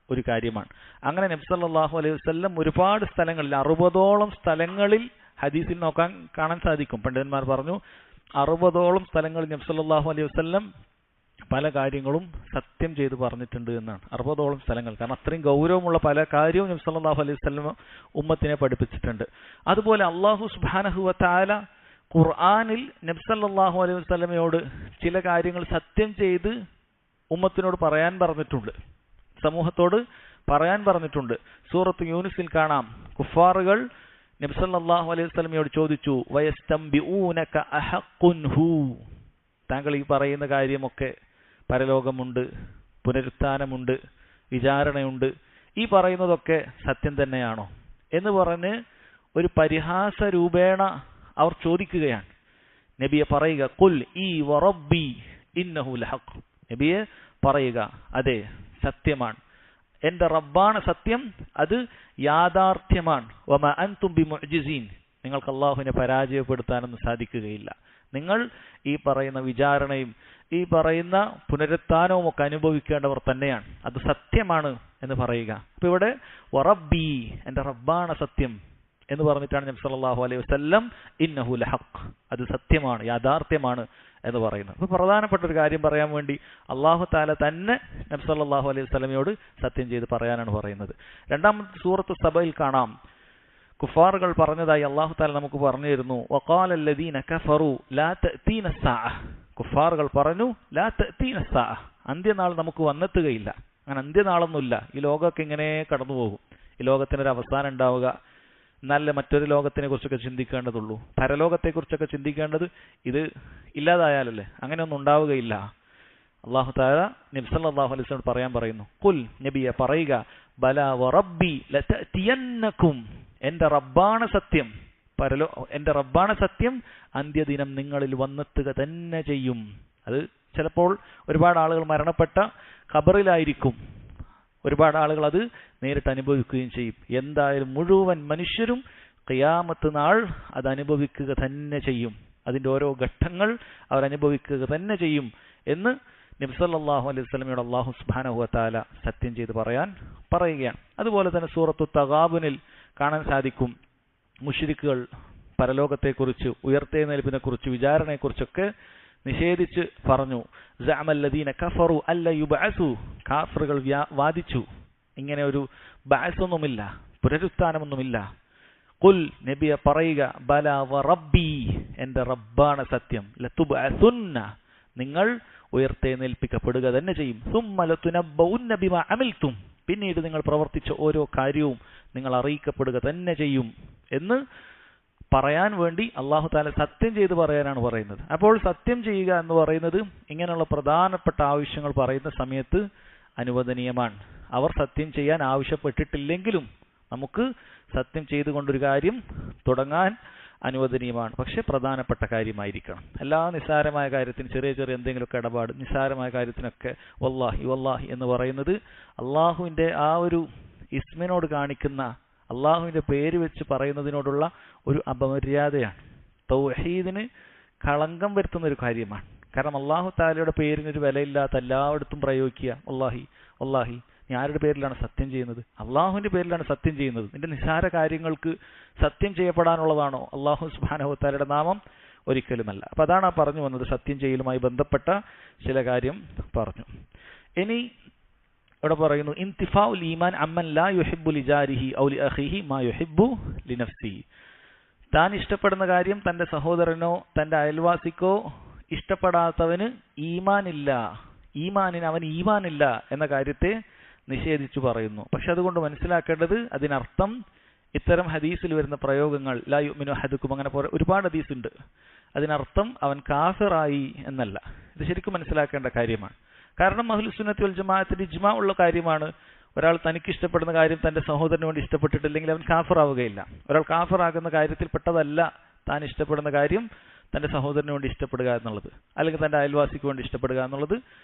ഒരു കാര്യമാണ്. അങ്ങനെ നബി സല്ലല്ലാഹു അലൈഹി വസല്ലം ഒരുപാട് സ്ഥലങ്ങളിൽ, 60ഓളം സ്ഥലങ്ങളിൽ ഹദീസിൽ കാണാൻ സാധിക്കും. പണ്ഡിതന്മാർ പറഞ്ഞു 60ഓളം സ്ഥലങ്ങളിൽ നബി സല്ലല്ലാഹു അലൈഹി വസല്ലം പല കാര്യങ്ങളും സത്യം ചെയ്ത് പറഞ്ഞിട്ടുണ്ട് എന്നാണ്. 60ഓളം സ്ഥലങ്ങൾ. കാരണം അത്രയും ഗൗരവമുള്ള പല കാര്യവും നബി സല്ലല്ലാഹു അലൈഹി വസല്ലം ഉമ്മത്തിനെ പഠിപ്പിച്ചിട്ടുണ്ട്. അതുപോലെ അല്ലാഹു സുബ്ഹാനഹു വ തആല ഖുർആനിൽ നബി സല്ലല്ലാഹു അലൈഹി വസല്ലമയോട് ചില കാര്യങ്ങൾ സത്യം ചെയ്ത് ഉമ്മത്തിനോട് പറയാൻ പറഞ്ഞിട്ടുണ്ട്, സമൂഹത്തോട് പറയാൻ പറഞ്ഞിട്ടുണ്ട്. സൂറത്ത് യൂനുസിൽ കാണാം, കുഫാറുകൾ നബി സല്ലല്ലാഹു അലൈഹി വസല്ലമയോട് ചോദിച്ചു, വയസ്തംബിഊനക അഹഖുൻ ഹു, താങ്കൾ ഈ പറയുന്ന കാര്യമൊക്കെ പരലോകമുണ്ട്, പുനരുത്ഥാനമുണ്ട്, വിചാരണയുണ്ട്, ഈ പറയുന്നതൊക്കെ സത്യം തന്നെയാണോ എന്ന് പറഞ്ഞ് ഒരു പരിഹാസ രൂപേണ അവർ ചോദിക്കുകയാണ്. നബിയെ പറയുക, ഖുൽ ഈ വറബ്ബി ഇന്നഹു ലഹഖ്, നബിയെ പറയുക, അതെ സത്യമാണ്, എന്റെ റബ്ബാണ് സത്യം, അത് യാഥാർത്ഥ്യമാണ്. വമാ അൻതും ബിമുഅ്ജിസീൻ, നിങ്ങൾക്ക് അല്ലാഹുവിനെ പരാജയപ്പെടുത്താനൊന്നും സാധിക്കുകയില്ല. നിങ്ങൾ ഈ പറയുന്ന വിചാരണയും ഈ പറയുന്ന പുനരുത്ഥാനവും ഒക്കെ അനുഭവിക്കേണ്ടവർ തന്നെയാണ്, അത് സത്യമാണ് എന്ന് പറയുക. അപ്പൊ ഇവിടെ വറബ്ബി, എന്റെ റബ്ബാണ് സത്യം എന്ന് പറഞ്ഞിട്ടാണ് നബി സല്ലല്ലാഹു അലൈഹി വസല്ലം ഇന്നഹു ലഹഖ്, അത് സത്യമാണ്, യാഥാർത്ഥ്യമാണ് എന്ന് പറയുന്നത്. അപ്പൊ പ്രധാനപ്പെട്ട ഒരു കാര്യം പറയാൻ വേണ്ടി അല്ലാഹു തആല തന്നെ നബി സല്ലല്ലാഹു അലൈഹി വസല്ലമയോട് സത്യം ചെയ്ത് പറയാനാണ് പറയുന്നത്. രണ്ടാമത്തെ സൂറത്ത് സബയിൽ കാണാം, കുഫാറുകൾ പറഞ്ഞതായി അല്ലാഹു തആല നമുക്ക് പറഞ്ഞു തരുന്നു, വഖാല അല്ലദീന കഫറു ലാ തഅതീന സ്സാഅ, കുഫാറുകൾ പറഞ്ഞു ലാ തഅതീന സ്സാഅ, അന്ത്യനാൾ നമുക്ക് വന്നെത്തുകയില്ല. അങ്ങനെ അന്ത്യനാളൊന്നുമില്ല, ഈ ലോകമൊക്കെ ഇങ്ങനെ കടന്നു പോകും, ഈ ലോകത്തിനൊരു അവസാനം ഉണ്ടാവുക, നല്ല മറ്റൊരു ലോകത്തിനെ കുറിച്ചൊക്കെ ചിന്തിക്കേണ്ടതുള്ളൂ, പരലോകത്തെക്കുറിച്ചൊക്കെ ചിന്തിക്കേണ്ടത് ഇത് ഇല്ലാതായാലല്ലേ, അങ്ങനെയൊന്നും ഉണ്ടാവുകയില്ല. അല്ലാഹു തആല നബി സല്ലല്ലാഹു അലൈഹി വസല്ലം പറയാൻ പറയുന്നു, ഖുൽ, നബിയെ പറയുക, ബലാ വറബ്ബി ലതഅതിയന്നകും, എന്റെ റബ്ബാണ് സത്യം, എന്റെ റബ്ബാണ് സത്യം, അന്ത്യദിനം നിങ്ങളിൽ വന്നെത്തുക തന്നെ ചെയ്യും. അത് ചിലപ്പോൾ ഒരുപാട് ആളുകൾ മരണപ്പെട്ട ഖബറിലായിരിക്കും, ഒരുപാട് ആളുകൾ അത് നേരിട്ട് അനുഭവിക്കുകയും ചെയ്യും. എന്തായാലും മുഴുവൻ മനുഷ്യരും ഖിയാമത്ത് നാൾ അത് അനുഭവിക്കുക തന്നെ ചെയ്യും, അതിന്റെ ഓരോ ഘട്ടങ്ങൾ അവർ അനുഭവിക്കുക തന്നെ ചെയ്യും എന്ന് നബി സല്ലല്ലാഹു അലൈഹി വസല്ലമയോട് അല്ലാഹു സുബ്ഹാനഹു വ തആല സത്യം ചെയ്ത് പറയുകയാണ്. അതുപോലെ തന്നെ സൂറത്തു തഗാബുനിൽ കാണാൻ സാധിക്കും, മുശ്രിക്കുകൾ പരലോകത്തെക്കുറിച്ച്, ഉയർത്തെഴുന്നേൽപ്പിനെ കുറിച്ച്, വിചാരണയെക്കുറിച്ചൊക്കെ നിഷേധിച്ച് പറഞ്ഞു. സഅമല്ലദീന കഫറു അല്ല യുബഅസു, കാഫിറുകൾ വാദിച്ചു ഇങ്ങനെ ഒരു ബഅസൊന്നുമില്ല, പുനരുത്ഥാനമൊന്നുമില്ല. ഖുൽ, നബിയെ പറയുക, ബല വറബ്ബി, എൻ്റെ റബ്ബാണ് സത്യം, ലതുബഅസുന്ന, നിങ്ങൾ ഉയർത്തെഴുന്നേൽപ്പിക്കപ്പെടുക തന്നെ ചെയ്യും. സുമ്മ ലതുനബ്ബഉന്ന ബിമാ അമിൽതും, പിന്നീട് നിങ്ങൾ പ്രവർത്തിച്ച ഓരോ കാര്യവും നിങ്ങൾ അറിയിക്കപ്പെടുക തന്നെ ചെയ്യും എന്ന് പറയാൻ വേണ്ടി അല്ലാഹു തആല സത്യം ചെയ്ത് പറയാനാണ് പറയുന്നത്. അപ്പോൾ സത്യം ചെയ്യുക എന്ന് പറയുന്നത് ഇങ്ങനെയുള്ള പ്രധാനപ്പെട്ട ആവശ്യങ്ങൾ പറയുന്ന സമയത്ത് അനുവദനീയമാണ്. അവർ സത്യം ചെയ്യാൻ ആവശ്യപ്പെട്ടിട്ടില്ലെങ്കിലും നമുക്ക് സത്യം ചെയ്തുകൊണ്ടൊരു കാര്യം തുടങ്ങാൻ അനുവദനീയമാണ്. പക്ഷെ പ്രധാനപ്പെട്ട കാര്യമായിരിക്കണം. എല്ലാ നിസ്സാരമായ കാര്യത്തിന്, ചെറിയ ചെറിയ എന്തെങ്കിലുമൊക്കെ ഇടപാട്, നിസ്സാരമായ കാര്യത്തിനൊക്കെ വല്ലാഹി വല്ലാഹി എന്ന് പറയുന്നത് അള്ളാഹുവിൻ്റെ ആ ഒരു ഇസ്മിനോട് കാണിക്കുന്ന, അള്ളാഹുവിൻ്റെ പേര് വെച്ച് പറയുന്നതിനോടുള്ള ഒരു അപമര്യാദയാണ്. തൗഹീദിന് കളങ്കം വരുത്തുന്ന ഒരു കാര്യമാണ്. കാരണം അള്ളാഹു തആലയുടെ പേരിനൊരു വിലയില്ലാത്ത എല്ലായിടത്തും പ്രയോഗിക്കുക വല്ലാഹി വല്ലാഹി. നീ ആരുടെ പേരിലാണ് സത്യം ചെയ്യുന്നത്? അള്ളാഹുവിൻ്റെ പേരിലാണ് സത്യം ചെയ്യുന്നത്. നിന്റെ നിസ്സാര കാര്യങ്ങൾക്ക് സത്യം ചെയ്യപ്പെടാനുള്ളതാണോ അള്ളാഹു സുബ്ഹാനഹു വതആലയുടെ നാമം? ഒരിക്കലുമല്ല. അപ്പം അതാണ് ആ പറഞ്ഞു വന്നത്. സത്യം ചെയ്യലുമായി ബന്ധപ്പെട്ട ചില കാര്യം പറഞ്ഞു. ഇനി ഇവിടെ പറയുന്നു, ഇന്തിഫാഉൽ ഈമാൻ അമ്മൻ ലാ യുഹിബ്ബു ലിജാരിഹി ഔ ലിഅഖീഹി മാ യുഹിബ്ബു ലിനഫ്സിഹി. താൻ ഇഷ്ടപ്പെടുന്ന കാര്യം തൻ്റെ സഹോദരനോ തൻ്റെ അയൽവാസിക്കോ ഇഷ്ടപ്പെടാത്തവന് ഈമാനില്ല, അവൻ ഈമാനില്ല എന്ന കാര്യത്തെ നിഷേധിച്ചു പറയുന്നു. പക്ഷെ അതുകൊണ്ട് മനസ്സിലാക്കേണ്ടത്, അതിനർത്ഥം ഇത്തരം ഹദീസിൽ വരുന്ന പ്രയോഗങ്ങൾ ലാ യുഅ്മിനു അഹദുക്കും, അങ്ങനെ ഒരുപാട് ഹദീസ് ഉണ്ട്, അതിനർത്ഥം അവൻ കാഫിറായി എന്നല്ല. ഇത് ശരിക്കും മനസ്സിലാക്കേണ്ട കാര്യമാണ്. കാരണം അഹ്ലുസ് സുന്നത്തി വൽ ജമാഅത്തിന്റെ ഇജ്മാ ഉള്ള കാര്യമാണ്, ഒരാൾ തനിക്ക് ഇഷ്ടപ്പെടുന്ന കാര്യം തൻ്റെ സഹോദരന് വേണ്ടി ഇഷ്ടപ്പെട്ടിട്ടില്ലെങ്കിൽ അവൻ കാഫിറാവുകയില്ല. ഒരാൾ കാഫിറാകുന്ന കാര്യത്തിൽപ്പെട്ടതല്ല താൻ ഇഷ്ടപ്പെടുന്ന കാര്യം തൻ്റെ സഹോദരന് വേണ്ടി ഇഷ്ടപ്പെടുക എന്നുള്ളത്, അല്ലെങ്കിൽ തൻ്റെ അയൽവാസിക്ക് വേണ്ടി ഇഷ്ടപ്പെടുക എന്നുള്ളത്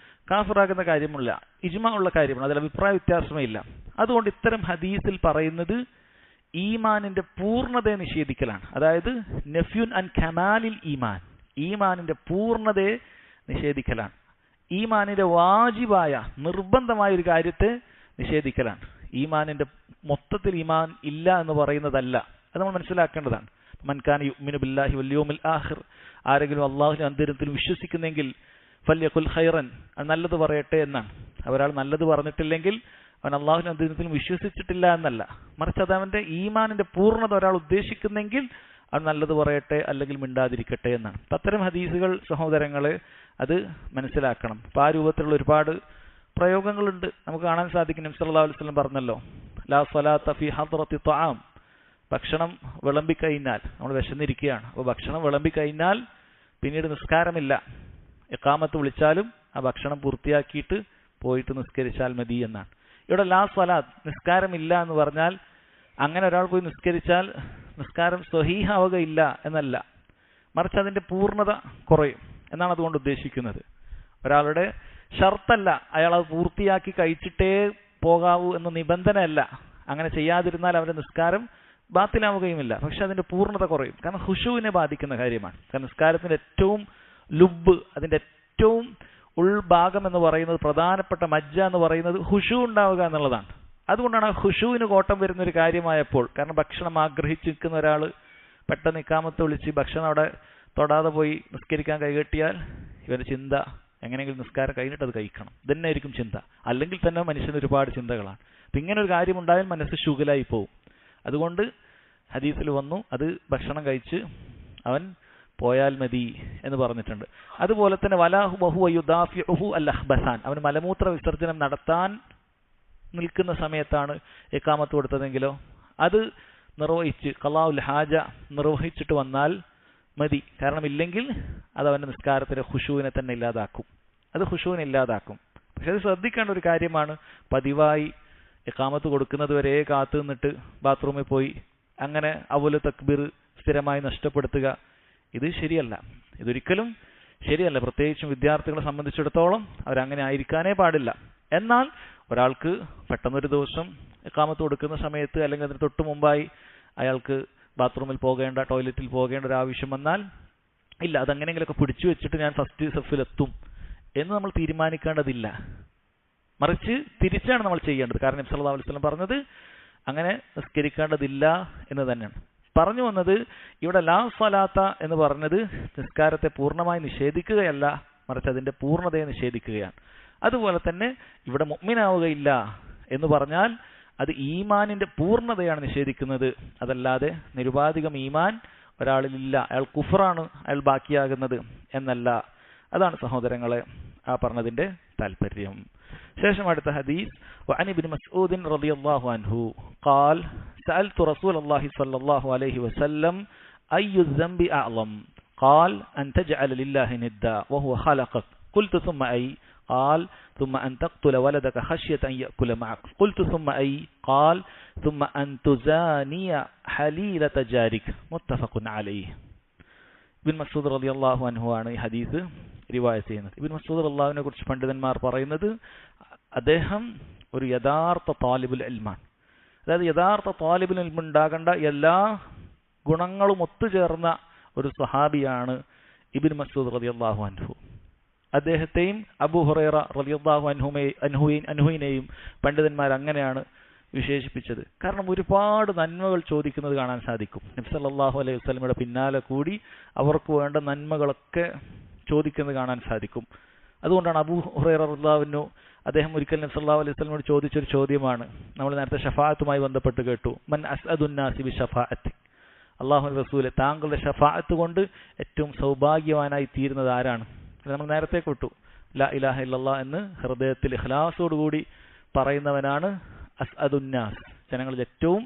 കാഫിറാകുന്ന കാര്യമല്ല, ഇജ്മാ ഉള്ള കാര്യമാണ്. അതിൽ അഭിപ്രായ വ്യത്യാസമേ ഇല്ല. അതുകൊണ്ട് ഇത്തരം ഹദീസിൽ പറയുന്നത് ഈമാനിന്റെ പൂർണ്ണതയെ നിഷേധിക്കലാണ്. അതായത് നഫ്യുൻ അൻ കമാലിൽ ഈമാൻ, ഈമാനിന്റെ പൂർണ്ണതയെ നിഷേധിക്കലാണ്. ഈമാനിന്റെ വാജിബായ നിർബന്ധമായ ഒരു കാര്യത്തെ നിഷേധിക്കലാണ്. ഈമാനിന്റെ മൊത്തത്തിൽ ഈമാൻ ഇല്ല എന്ന് പറയുന്നതല്ല. അത് നമ്മൾ മനസ്സിലാക്കേണ്ടതാണ്. മൻ കാന യുഅ്മിനു ബില്ലാഹി വൽ യൗമിൽ ആഖിർ, ആരെങ്കിലും അല്ലാഹുവിന്റെ അന്ത്യത്തിൽ വിശ്വസിക്കുന്നെങ്കിൽ ഫല്യഖുൽ ഖൈറൻ, നല്ലത് പറയട്ടെ എന്നാണ്. ഒരാൾ നല്ലത് പറഞ്ഞിട്ടില്ലെങ്കിൽ അവൻ അല്ലാഹുവിന്റെ അന്ത്യത്തിൽ വിശ്വസിച്ചിട്ടില്ല എന്നല്ല, മറിച്ച് അത് അവന്റെ ഈമാനിന്റെ പൂർണ്ണത ഒരാൾ ഉദ്ദേശിക്കുന്നെങ്കിൽ അവൻ നല്ലത് പറയട്ടെ, അല്ലെങ്കിൽ മിണ്ടാതിരിക്കട്ടെ എന്നാണ്. അത്തരം ഹദീസുകൾ സഹോദരങ്ങളെ അത് മനസ്സിലാക്കണം. അപ്പോൾ ആ രൂപത്തിലുള്ള ഒരുപാട് പ്രയോഗങ്ങളുണ്ട്, നമുക്ക് കാണാൻ സാധിക്കും. നബി സല്ലല്ലാഹു അലൈഹി വസല്ലം പറഞ്ഞല്ലോ, ലാ സ്വലാത്ത ഫി ഹദ്റത്തി ത്വആം, ഭക്ഷണം വിളമ്പിക്കഴിഞ്ഞാൽ, നമ്മൾ വിശന്നിരിക്കുകയാണ്, അപ്പോൾ ഭക്ഷണം വിളമ്പിക്കഴിഞ്ഞാൽ പിന്നീട് നിസ്കാരമില്ല. ഇഖാമത്ത് വിളിച്ചാലും ആ ഭക്ഷണം പൂർത്തിയാക്കിയിട്ട് പോയിട്ട് നിസ്കരിച്ചാൽ മതി എന്നാണ്. ഇവിടെ ലാ സ്വലാത്ത്, നിസ്കാരമില്ല എന്ന് പറഞ്ഞാൽ അങ്ങനെ ഒരാൾ പോയി നിസ്കരിച്ചാൽ നിസ്കാരം സ്വഹീഹാവുകയില്ല എന്നല്ല, മറിച്ച് അതിൻ്റെ പൂർണ്ണത കുറയും എന്നാണ് അതുകൊണ്ട് ഉദ്ദേശിക്കുന്നത്. ഒരാളുടെ ഷർത്തല്ല അയാൾ അത് പൂർത്തിയാക്കി കഴിച്ചിട്ടേ പോകാവൂ എന്ന നിബന്ധനയല്ല. അങ്ങനെ ചെയ്യാതിരുന്നാൽ അവരുടെ നിസ്കാരം ബാത്തിലാവുകയുമില്ല, പക്ഷെ അതിന്റെ പൂർണ്ണത കുറയും. കാരണം ഖുശൂവിനെ ബാധിക്കുന്ന കാര്യമാണ്. കാരണം നിസ്കാരത്തിന്റെ ഏറ്റവും ലുബ്, അതിന്റെ ഏറ്റവും ഉൾഭാഗം എന്ന് പറയുന്നത്, പ്രധാനപ്പെട്ട മജ്ജ എന്ന് പറയുന്നത് ഖുശൂ ഉണ്ടാവുക എന്നുള്ളതാണ്. അതുകൊണ്ടാണ് ഖുശൂവിന് കോട്ടം വരുന്ന ഒരു കാര്യമായപ്പോൾ, കാരണം ഭക്ഷണം ആഗ്രഹിച്ച് നിൽക്കുന്ന ഒരാൾ പെട്ടെന്ന് ഇഖാമത്ത് വിളിച്ച് ഭക്ഷണം അവിടെ തൊടാതെ പോയി നിസ്കരിക്കാൻ കൈകെട്ടിയാൽ ഇവന്റെ ചിന്ത എങ്ങനെയെങ്കിലും നിസ്കാരം കഴിഞ്ഞിട്ട് അത് കഴിക്കണം, ഇതന്നെ ആയിരിക്കും ചിന്ത. അല്ലെങ്കിൽ തന്നെ മനുഷ്യന് ഒരുപാട് ചിന്തകളാണ്. അപ്പം ഇങ്ങനെ ഒരു കാര്യം ഉണ്ടായാൽ മനസ്സ് ശുഗലായി പോകും. അതുകൊണ്ട് ഹദീസിൽ വന്നു, അത് ഭക്ഷണം കഴിച്ച് അവൻ പോയാൽ മതി എന്ന് പറഞ്ഞിട്ടുണ്ട്. അതുപോലെ തന്നെ വലാഹു വഹുവ യുദാഫിഉഹു അൽ അഖ്ബസാൻ, അവൻ മലമൂത്ര വിസർജനം നടത്താൻ നിൽക്കുന്ന സമയത്താണ് ഇഖാമത്ത് കൊടുത്തതെങ്കിലോ അത് നിർവഹിച്ച് ഖളാഉൽ ഹാജ നിർവഹിച്ചിട്ട് വന്നാൽ മതി. കാരണം ഇല്ലെങ്കിൽ അത് അവൻ്റെ നിസ്കാരത്തിലെ ഖുശൂവിനെ തന്നെ ഇല്ലാതാക്കും, അത് ഖുശൂവിനെ ഇല്ലാതാക്കും. പക്ഷെ അത് ശ്രദ്ധിക്കേണ്ട ഒരു കാര്യമാണ്. പതിവായി ഇഖാമത്ത് കൊടുക്കുന്നത് വരെ കാത്തു നിന്നിട്ട് ബാത്റൂമിൽ പോയി അങ്ങനെ അവല് തക്ബീർ സ്ഥിരമായി നഷ്ടപ്പെടുത്തുക, ഇത് ശരിയല്ല, ഇതൊരിക്കലും ശരിയല്ല. പ്രത്യേകിച്ചും വിദ്യാർത്ഥികളെ സംബന്ധിച്ചിടത്തോളം അവരങ്ങനെ ആയിരിക്കാനേ പാടില്ല. എന്നാൽ ഒരാൾക്ക് പെട്ടെന്നൊരു ദിവസം ഇഖാമത്ത് കൊടുക്കുന്ന സമയത്ത് അല്ലെങ്കിൽ അതിന് തൊട്ട് മുമ്പായി അയാൾക്ക് ബാത്റൂമിൽ പോകേണ്ട, ടോയ്ലറ്റിൽ പോകേണ്ട ഒരു ആവശ്യം വന്നാൽ, ഇല്ല അതെങ്ങനെയെങ്കിലുമൊക്കെ പിടിച്ചു വെച്ചിട്ട് ഞാൻ ഫസ്റ്റ് സഫിലെത്തും എന്ന് നമ്മൾ തീരുമാനിക്കേണ്ടതില്ല. മറിച്ച് തിരിച്ചാണ് നമ്മൾ ചെയ്യേണ്ടത്. കാരണം നബി സല്ലല്ലാഹു അലൈഹി വസല്ലം പറഞ്ഞത് അങ്ങനെ നിസ്കരിക്കേണ്ടതില്ല എന്ന് തന്നെയാണ്. പറഞ്ഞു വന്നത് ഇവിടെ ലാ സ്വലാത്ത എന്ന് പറഞ്ഞത് നിസ്കാരത്തെ പൂർണ്ണമായി നിഷേധിക്കുകയല്ല, മറിച്ച് അതിന്റെ പൂർണ്ണതയെ നിഷേധിക്കുകയാണ്. അതുപോലെ തന്നെ ഇവിടെ മുഅ്മിനാവുകയില്ല എന്ന് പറഞ്ഞാൽ അത് ഈമാനിന്റെ പൂർണ്ണതയാണ് നിഷേധിക്കുന്നത്, അതല്ലാതെ നിരുപാധികം ഈമാൻ ഒരാളിലില്ല, അയാൾ കുഫറാണ്, അയാൾ ബാക്കിയാകുന്നത് എന്നല്ല. അതാണ് സഹോദരങ്ങളെ ആ പറഞ്ഞതിന്റെ താല്പര്യം. ശേഷം അടുത്ത ഹദീസ്, വഅൻ ഇബ്നു മസ്ഊദ് റളിയല്ലാഹു അൻഹു ഖാൽ സഅൽതു റസൂലല്ലാഹി സ്വല്ലല്ലാഹു അലൈഹി വസല്ലം അയ്യു الذنബി അഅ്ളം ഖാൽ അൻ തജ്അല ലില്ലാഹി നിദ്ദ വഹുവ ഖലഖക് ഖുൽതു ثم أي قال ثم أن تقتل ولدك خشية أن يأكل معك قلت ثم أي قال ثم أن تزاني حليلة جارك متفق عليه. ഇബ്നു മസ്ഊദ് റളിയല്ലാഹു അൻഹു ആണ് ഈ ഹദീസ് റിവായത്ത് ചെയ്യുന്നത്. ഇബ്നു മസ്ഊദ് റളിയല്ലാഹുവിനെ കുറിച്ച് പണ്ഡിതന്മാർ പറയുന്നത് അദ്ദേഹം ഒരു യഥാർത്ഥ താലിബുൽ ഇൽമാണ്. അതായത് യഥാർത്ഥ താലിബുൽ ഇൽമ് ഉണ്ടാകേണ്ട എല്ലാ ഗുണങ്ങളും ഒത്തുചേർന്ന ഒരു സ്വഹാബിയാണ് ഇബ്നു മസ്ഊദ് റളിയല്ലാഹു അൻഹു. അദ്ദേഹത്തെയും അബൂ ഹുറൈറ റളിയല്ലാഹു അൻഹുവിനെയും പണ്ഡിതന്മാർ അങ്ങനെയാണ് വിശേഷിപ്പിച്ചത്. കാരണം ഒരുപാട് നന്മകൾ ചോദിക്കുന്നത് കാണാൻ സാധിക്കും. നബി സല്ലല്ലാഹു അലൈഹി വസല്ലമയുടെ പിന്നാലെ കൂടി അവർക്ക് വേണ്ട നന്മകളൊക്കെ ചോദിക്കുന്നത് കാണാൻ സാധിക്കും. അതുകൊണ്ടാണ് അബൂ ഹുറൈറ റളിയല്ലാഹു അൻഹു അദ്ദേഹം ഒരിക്കൽ നബി സല്ലല്ലാഹു അലൈഹി വസല്ലമയോട് ചോദിച്ചൊരു ചോദ്യമാണ്, നമ്മൾ നേരത്തെ ഷഫാഅത്തുമായി ബന്ധപ്പെട്ട് കേട്ടു. മൻ അസ്അദുൻ നാസി ബി ഷഫാഅത്തി, അല്ലാഹുവിന്റെ റസൂലെ താങ്കളുടെ ഷഫാഅത്ത് കൊണ്ട് ഏറ്റവും സൗഭാഗ്യവാനായി തീരുന്നത് ആരാണ്? നമ്മൾ നേരത്തെ കേട്ടു, ലാ ഇലാഹ ഇല്ലല്ലാഹ് എന്ന് ഹൃദയത്തിൽ ഇഖ്ലാസോടുകൂടി പറയുന്നവനാണ് അസ്അദുന്നാസ്, ജനങ്ങളിൽ ഏറ്റവും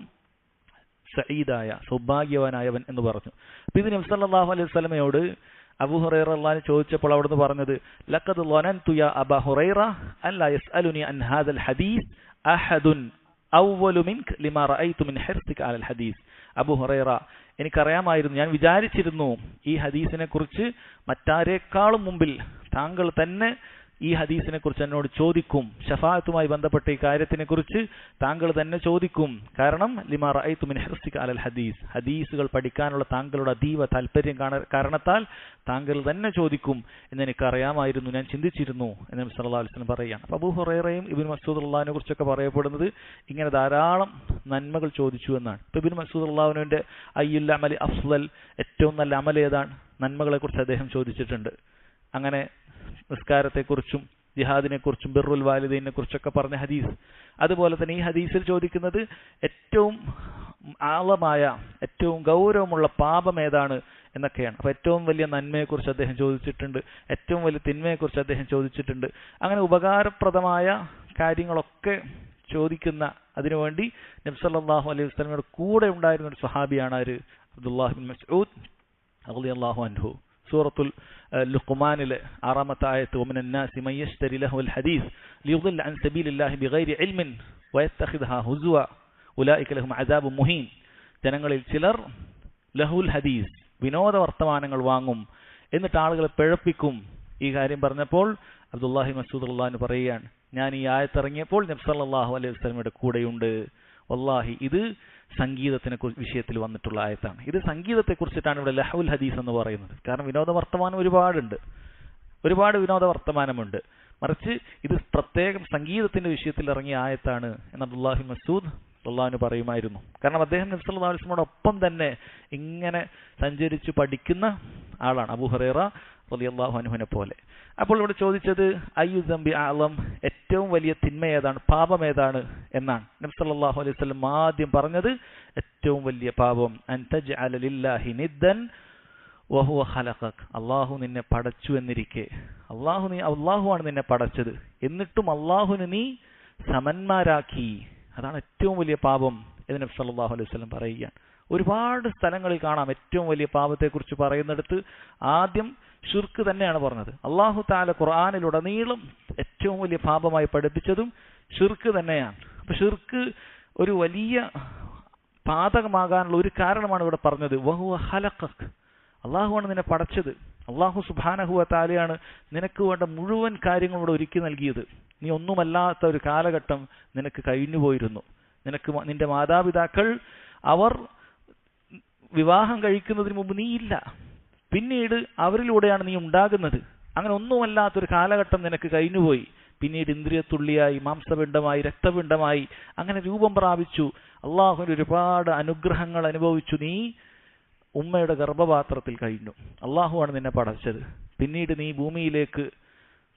സഈദായ സൗഭാഗ്യവാനായവൻ എന്ന് പറഞ്ഞു. അപ്പോൾ ഇത് നബി സല്ലല്ലാഹു അലൈഹി വസല്ലമയോട് അബൂ ഹുറൈറ റളിയല്ലാഹു ചോദിച്ചപ്പോൾ അവിടുന്ന് പറഞ്ഞത്, ലഖദ് ളനൻതു യാ അബാ ഹുറൈറ അല്ലാ യസ്അലുനി അൻ ഹാദൽ ഹദീസ് അഹദുൻ അവ്വലു മിൻക ലിമാ റഅയ്തു മിൻ ഹിർസിക അലൽ ഹദീസ്. അബൂ ഹുറൈറ, എനിക്കറിയാമായിരുന്നു, ഞാൻ വിചാരിച്ചിരുന്നു ഈ ഹദീസിനെ കുറിച്ച് മറ്റാരേക്കാളും മുമ്പിൽ താങ്കൾ തന്നെ ഈ ഹദീസിനെ കുറിച്ച് എന്നോട് ചോദിക്കും, ഷഫാഅത്തുമായി ബന്ധപ്പെട്ട ഈ കാര്യത്തിനെ കുറിച്ച് താങ്കൾ തന്നെ ചോദിക്കും. കാരണം ലിമാ റഅയ്തു മിൻ ഹിർസിക അലൽ ഹദീസ്, ഹദീസുകൾ പഠിക്കാനുള്ള താങ്കളുടെ അതീവ താല്പര്യം കാരണത്താൽ താങ്കൾ തന്നെ ചോദിക്കും എന്ന് എനിക്കറിയാമായിരുന്നു, ഞാൻ ചിന്തിച്ചിരുന്നു എന്ന് നബി സല്ലല്ലാഹു അലൈഹി വസല്ലം പറയുകയാണ്. അപ്പോൾ അബൂ ഹുറൈറയും ഇബ്നു മസ്ഊദ് റളിയല്ലാഹുവിനെ കുറിച്ചൊക്കെ പറയപ്പെടുന്നത് ഇങ്ങനെ ധാരാളം നന്മകൾ ചോദിച്ചു എന്നാണ്. ഇപ്പോൾ ഇബ്നു മസ്ഊദ് റളിയല്ലാഹുവിന്റെ അയ്യുൽ അമലി അഫ്ളൽ, ഏറ്റവും നല്ല അമൽ ഏതാണ്, നന്മകളെ കുറിച്ച് അദ്ദേഹം ചോദിച്ചിട്ടുണ്ട്. അങ്ങനെ നിസ്കാരത്തെക്കുറിച്ചും ജിഹാദിനെക്കുറിച്ചും ബിർറുൽ വാലിദൈനെ കുറിച്ചൊക്കെ പറഞ്ഞ ഹദീസ്. അതുപോലെ തന്നെ ഈ ഹദീസിൽ ചോദിക്കുന്നത് ഏറ്റവും ആളമായ ഏറ്റവും ഗൗരവമുള്ള പാപം ഏതാണ് എന്നൊക്കെയാണ്. അപ്പോൾ ഏറ്റവും വലിയ നന്മയെക്കുറിച്ച് അദ്ദേഹം ചോദിച്ചിട്ടുണ്ട്, ഏറ്റവും വലിയ തിന്മയെക്കുറിച്ച് അദ്ദേഹം ചോദിച്ചിട്ടുണ്ട്. അങ്ങനെ ഉപകാരപ്രദമായ കാര്യങ്ങളൊക്കെ ചോദിക്കുന്ന അതിനുവേണ്ടി നബി സല്ലല്ലാഹു അലൈഹി വസല്ലമയുടെ കൂടെ ഉണ്ടായിരുന്ന ഒരു സ്വഹാബിയാണ് ആര്? അബ്ദുല്ലാഹ് ഇബ്നു മസ്ഊദ് റളിയല്ലാഹു അൻഹു. സൂറത്തുൽ ലുഖ്മാനിലെ 6-ാമത്തെ ആയത്ത്, വമിനൻ നാസി മൻ യശ്തരി ലഹുൽ ഹദീസ് ലിയുദില്ല അൻ സബീലില്ലാഹി ബിഗൈരി ഇൽമിൻ വയത്തഖിദഹാ ഹുസ്വ ഉലൈക ലഹും അദാബുൻ മുഹീൻ. ജനങ്ങളിൽ ചിലർ ലഹുൽ ഹദീസ്, വിനോദ വർത്തമാനങ്ങൾ വാങ്ങും, എന്നിട്ട് ആളുകളെ പിഴപ്പിക്കും. ഈ കാര്യം പറഞ്ഞപ്പോൾ അബ്ദുല്ലാഹി മസ്ഊദ് റളിയല്ലാഹു അൻഹു പറയുകയാണ്, ഞാൻ ഈ ആയത്ത് ഇറങ്ങിയപ്പോൾ നബി സല്ലല്ലാഹു അലൈഹി വസല്ലമയുടെ കൂടെയുണ്ട്. വല്ലാഹി ഇത് സംഗീതത്തിനെ വിഷയത്തിൽ വന്നിട്ടുള്ള ആയത്താണ്. ഇത് സംഗീതത്തെ കുറിച്ചിട്ടാണ് ഇവിടെ ലഹുൽ ഹദീസ് എന്ന് പറയുന്നത്. കാരണം വിനോദ വർത്തമാനം ഒരുപാട് വിനോദ വർത്തമാനമുണ്ട്. മറിച്ച് ഇത് പ്രത്യേകം സംഗീതത്തിന്റെ വിഷയത്തിൽ ഇറങ്ങിയ ആയത്താണ് എന്ന് അബ്ദുല്ലാഹി മസ്ഊദ് റളിയല്ലാഹു അൻഹു പറയുമായിരുന്നു. കാരണം അദ്ദേഹം നബി സല്ലല്ലാഹു അലൈഹി വസല്ലമയോടൊപ്പം തന്നെ ഇങ്ങനെ സഞ്ചരിച്ചു പഠിക്കുന്ന ആളാണ്, അബൂ ഹുറൈറ റളിയല്ലാഹു അൻഹുവിനെ പോലെ. അപ്പോൾ ഇവിടെ ചോദിച്ചത് അയ്യു ദംബി അഅ്ളം, ഏറ്റവും വലിയ തിന്മ ഏതാണ്, പാപം ഏതാണ് എന്നാണ്. നബി സല്ലല്ലാഹു അലൈഹി വസല്ലം ആദ്യം പറഞ്ഞത് ഏറ്റവും വലിയ പാപം അൻ തജ്അല ലില്ലാഹി നിദ്ദൻ വഹുവ ഖലഖക്, അല്ലാഹു നിന്നെ പടച്ചു എന്നിരിക്കെ, അല്ലാഹുവാണ് നിന്നെ പടച്ചത്, എന്നിട്ടും അല്ലാഹുവിനെ നീ സമന്മാരാക്കി, അതാണ് ഏറ്റവും വലിയ പാപം എന്ന് നബി സല്ലല്ലാഹു അലൈഹി വസല്ലം പറയുകയാണ്. ഒരുപാട് സ്ഥലങ്ങളിൽ കാണാം ഏറ്റവും വലിയ പാപത്തെക്കുറിച്ച് പറയുന്നിടത്ത് ആദ്യം ഷിർക്ക് തന്നെയാണ് പറഞ്ഞത്. അല്ലാഹു തആല ഖുർആനിലുടനീളം ഏറ്റവും വലിയ പാപമായി പഠിപ്പിച്ചതും ഷിർക്ക് തന്നെയാണ്. അപ്പൊ ഷിർക്ക് ഒരു വലിയ പാതകമാകാനുള്ള ഒരു കാരണമാണ് ഇവിടെ പറഞ്ഞത്. വഹുവ ഖലഖക്, അല്ലാഹുവാണ് നിന്നെ പടച്ചത്, അല്ലാഹു സുബ്ഹാനഹു വ തആലയാണ് നിനക്ക് വേണ്ട മുഴുവൻ കാര്യങ്ങളും ഇവിടെ ഒരുക്കി നൽകിയത്. നീ ഒന്നുമല്ലാത്ത ഒരു കാലഘട്ടം നിനക്ക് കഴിഞ്ഞുപോയിരുന്നു. നിന്റെ മാതാപിതാക്കൾ അവർ വിവാഹം കഴിക്കുന്നതിന് മുമ്പ് നീ ഇല്ല, പിന്നീട് അവരിലൂടെയാണ് നീ ഉണ്ടാകുന്നത്. അങ്ങനെ ഒന്നുമല്ലാത്തൊരു കാലഘട്ടം നിനക്ക് കഴിഞ്ഞുപോയി. പിന്നീട് ഇന്ദ്രിയത്തുള്ളിയായി, മാംസപിണ്ഡമായി, രക്തപിണ്ഡമായി, അങ്ങനെ രൂപം പ്രാപിച്ചു. അള്ളാഹുവിന്റെ ഒരുപാട് അനുഗ്രഹങ്ങൾ അനുഭവിച്ചു. നീ ഉമ്മയുടെ ഗർഭപാത്രത്തിൽ കഴിഞ്ഞു. അള്ളാഹുവാണ് നിന്നെ പടച്ചത്. പിന്നീട് നീ ഭൂമിയിലേക്ക്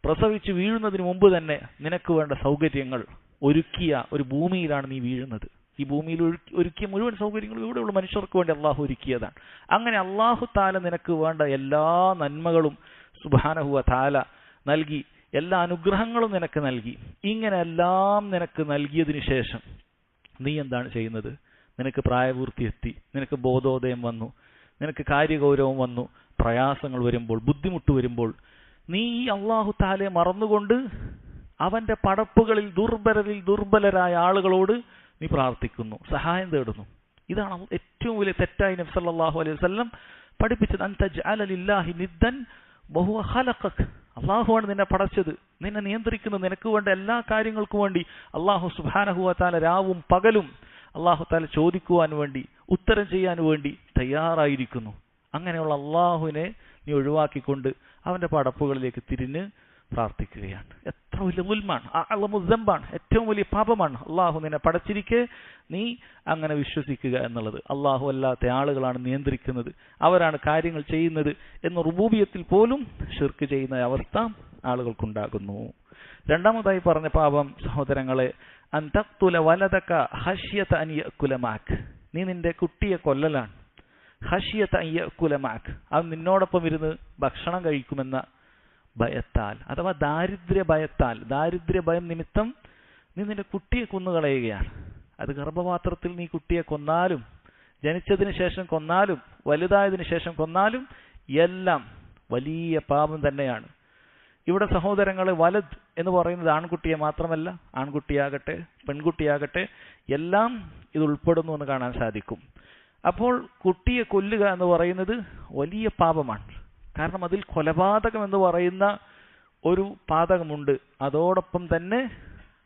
പ്രസവിച്ച് വീഴുന്നതിന് മുമ്പ് തന്നെ നിനക്ക് വേണ്ട സൗകര്യങ്ങൾ ഒരുക്കിയ ഒരു ഭൂമിയിലാണ് നീ വീഴുന്നത്. ഈ ഭൂമിയിൽ ഒരുക്കിയ മുഴുവൻ സൗകര്യങ്ങളും ഇവിടെയുള്ള മനുഷ്യർക്ക് വേണ്ടി അള്ളാഹു ഒരുക്കിയതാണ്. അങ്ങനെ അള്ളാഹു താല നിനക്ക് വേണ്ട എല്ലാ നന്മകളും സുബ്ഹാനഹു വ തആല നൽകി, എല്ലാ അനുഗ്രഹങ്ങളും നിനക്ക് നൽകി. ഇങ്ങനെ എല്ലാം നിനക്ക് നൽകിയതിനു ശേഷം നീ എന്താണ് ചെയ്യുന്നത്? നിനക്ക് പ്രായപൂർത്തി എത്തി, നിനക്ക് ബോധോദയം വന്നു, നിനക്ക് കാര്യഗൗരവം വന്നു, പ്രയാസങ്ങൾ വരുമ്പോൾ, ബുദ്ധിമുട്ട് വരുമ്പോൾ നീ ഈ അള്ളാഹു താലയെ മറന്നുകൊണ്ട് അവന്റെ പടപ്പുകളിൽ ദുർബലരായ ആളുകളോട് നീ പ്രാർത്ഥിക്കുന്നു, സഹായം തേടുന്നു. ഇതാണ് ഏറ്റവും വലിയ തെറ്റായി നബി സല്ലല്ലാഹു അലൈഹി വസല്ലം പഠിപ്പിച്ചത്. അൻ തജ്അല ലില്ലാഹി നിദ്ദൻ വഹുവ ഖലഖക. അള്ളാഹുവാണ് നിന്നെ പടച്ചത്, നിന്നെ നിയന്ത്രിക്കുന്നത്, നിനക്ക് വേണ്ട എല്ലാ കാര്യങ്ങൾക്കും വേണ്ടി അള്ളാഹു സുബ്ഹാനഹു വ തആല രാവും പകലും അള്ളാഹു താല ചോദിക്കുവാൻ വേണ്ടി, ഉത്തരം ചെയ്യാൻ വേണ്ടി തയ്യാറായിരിക്കുന്നു. അങ്ങനെയുള്ള അള്ളാഹുവിനെ നീ ഒഴിവാക്കിക്കൊണ്ട് അവന്റെ പടപ്പുകളിലേക്ക് തിരിഞ്ഞ് പ്രാർത്ഥിക്കുകയാണ്. എത്ര വലിയ ദുൽമാണ്, അഅ്ളമുദ്ദംബാണ്, ഏറ്റവും വലിയ പാപമാണ്. അള്ളാഹു നിന്നെ പടച്ചിരിക്കെ നീ അങ്ങനെ വിശ്വസിക്കുക എന്നുള്ളത്. അള്ളാഹു അല്ലാത്ത ആളുകളാണ് നിയന്ത്രിക്കുന്നത്, അവരാണ് കാര്യങ്ങൾ ചെയ്യുന്നത് എന്ന റുബൂബിയത്തിൽ പോലും ശിർക്ക് ചെയ്യുന്ന അവസ്ഥ ആളുകൾക്കുണ്ടാകുന്നു. രണ്ടാമതായി പറഞ്ഞ പാപം സഹോദരങ്ങളെ, അൻ തഖ്തുല വലദക ഖശ്യത അൻ യഅകുല മഅക്. നീ നിന്റെ കുട്ടിയെ കൊല്ലലാണ്. ഖശ്യത അൻ യഅകുല മഅക്, അവൻ നിന്നോടൊപ്പം ഇരുന്ന് ഭക്ഷണം കഴിക്കുമെന്ന ഭയത്താൽ, അഥവാ ദാരിദ്ര്യ ഭയത്താൽ, ദാരിദ്ര്യ ഭയം നിമിത്തം നീ നിന്റെ കുട്ടിയെ കൊന്നുകളയുകയാണ്. അത് ഗർഭപാത്രത്തിൽ നീ കുട്ടിയെ കൊന്നാലും, ജനിച്ചതിന് ശേഷം കൊന്നാലും, വലുതായതിനു ശേഷം കൊന്നാലും എല്ലാം വലിയ പാപം തന്നെയാണ്. ഇവിടെ സഹോദരങ്ങളെ, വലദ് എന്ന് പറയുന്നത് ആൺകുട്ടിയെ മാത്രമല്ല, ആൺകുട്ടിയാകട്ടെ പെൺകുട്ടിയാകട്ടെ എല്ലാം ഇത് ഉൾപ്പെടുന്നു എന്ന് കാണാൻ സാധിക്കും. അപ്പോൾ കുട്ടിയെ കൊല്ലുക എന്ന് പറയുന്നത് വലിയ പാപമാണ്. കാരണം അതിൽ കൊലപാതകം എന്ന് പറയുന്ന ഒരു പാതകമുണ്ട്. അതോടൊപ്പം തന്നെ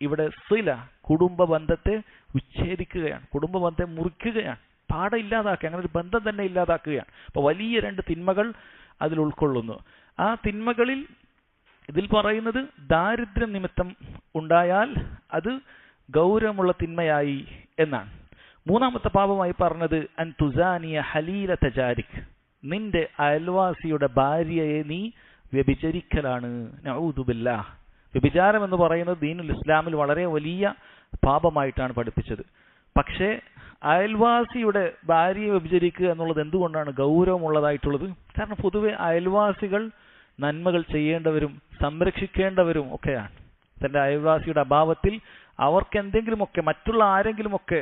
ഇവിടെ സില, കുടുംബ ബന്ധത്തെ വിച്ഛേദിക്കുകയാണ്, കുടുംബ ബന്ധത്തെ മുറിക്കുകയാണ്, പാടെ ഇല്ലാതാക്കുക, അങ്ങനെ ഒരു ബന്ധം തന്നെ ഇല്ലാതാക്കുകയാണ്. അപ്പൊ വലിയ രണ്ട് തിന്മകൾ അതിൽ ഉൾക്കൊള്ളുന്നു. ആ തിന്മകളിൽ ഇതിൽ പറയുന്നത് ദാരിദ്ര്യം നിമിത്തം ഉണ്ടായാൽ അത് ഗൗരവമുള്ള തിന്മയായി എന്നാണ്. മൂന്നാമത്തെ പാപമായി പറഞ്ഞത് അൻ തുസാനിയ ഹലീല തജാരിക്, നിന്റെ അയൽവാസിയുടെ ഭാര്യയെ നീ വ്യഭിചരിക്കലാണ്. നഊദു ബില്ലാഹ്. വ്യഭിചാരം എന്ന് പറയുന്നത് ദീനുൽ ഇസ്ലാമിൽ വളരെ വലിയ പാപമായിട്ടാണ് പഠിപ്പിച്ചത്. പക്ഷേ അയൽവാസിയുടെ ഭാര്യയെ വ്യഭിചരിക്കുക എന്നുള്ളത് എന്തുകൊണ്ടാണ് ഗൗരവമുള്ളതായിട്ടുള്ളത്? കാരണം പൊതുവെ അയൽവാസികൾ നന്മകൾ ചെയ്യേണ്ടവരും സംരക്ഷിക്കേണ്ടവരും ഒക്കെയാണ്. തന്റെ അയൽവാസിയുടെ അഭാവത്തിൽ അവർക്ക് എന്തെങ്കിലുമൊക്കെ, മറ്റുള്ള ആരെങ്കിലുമൊക്കെ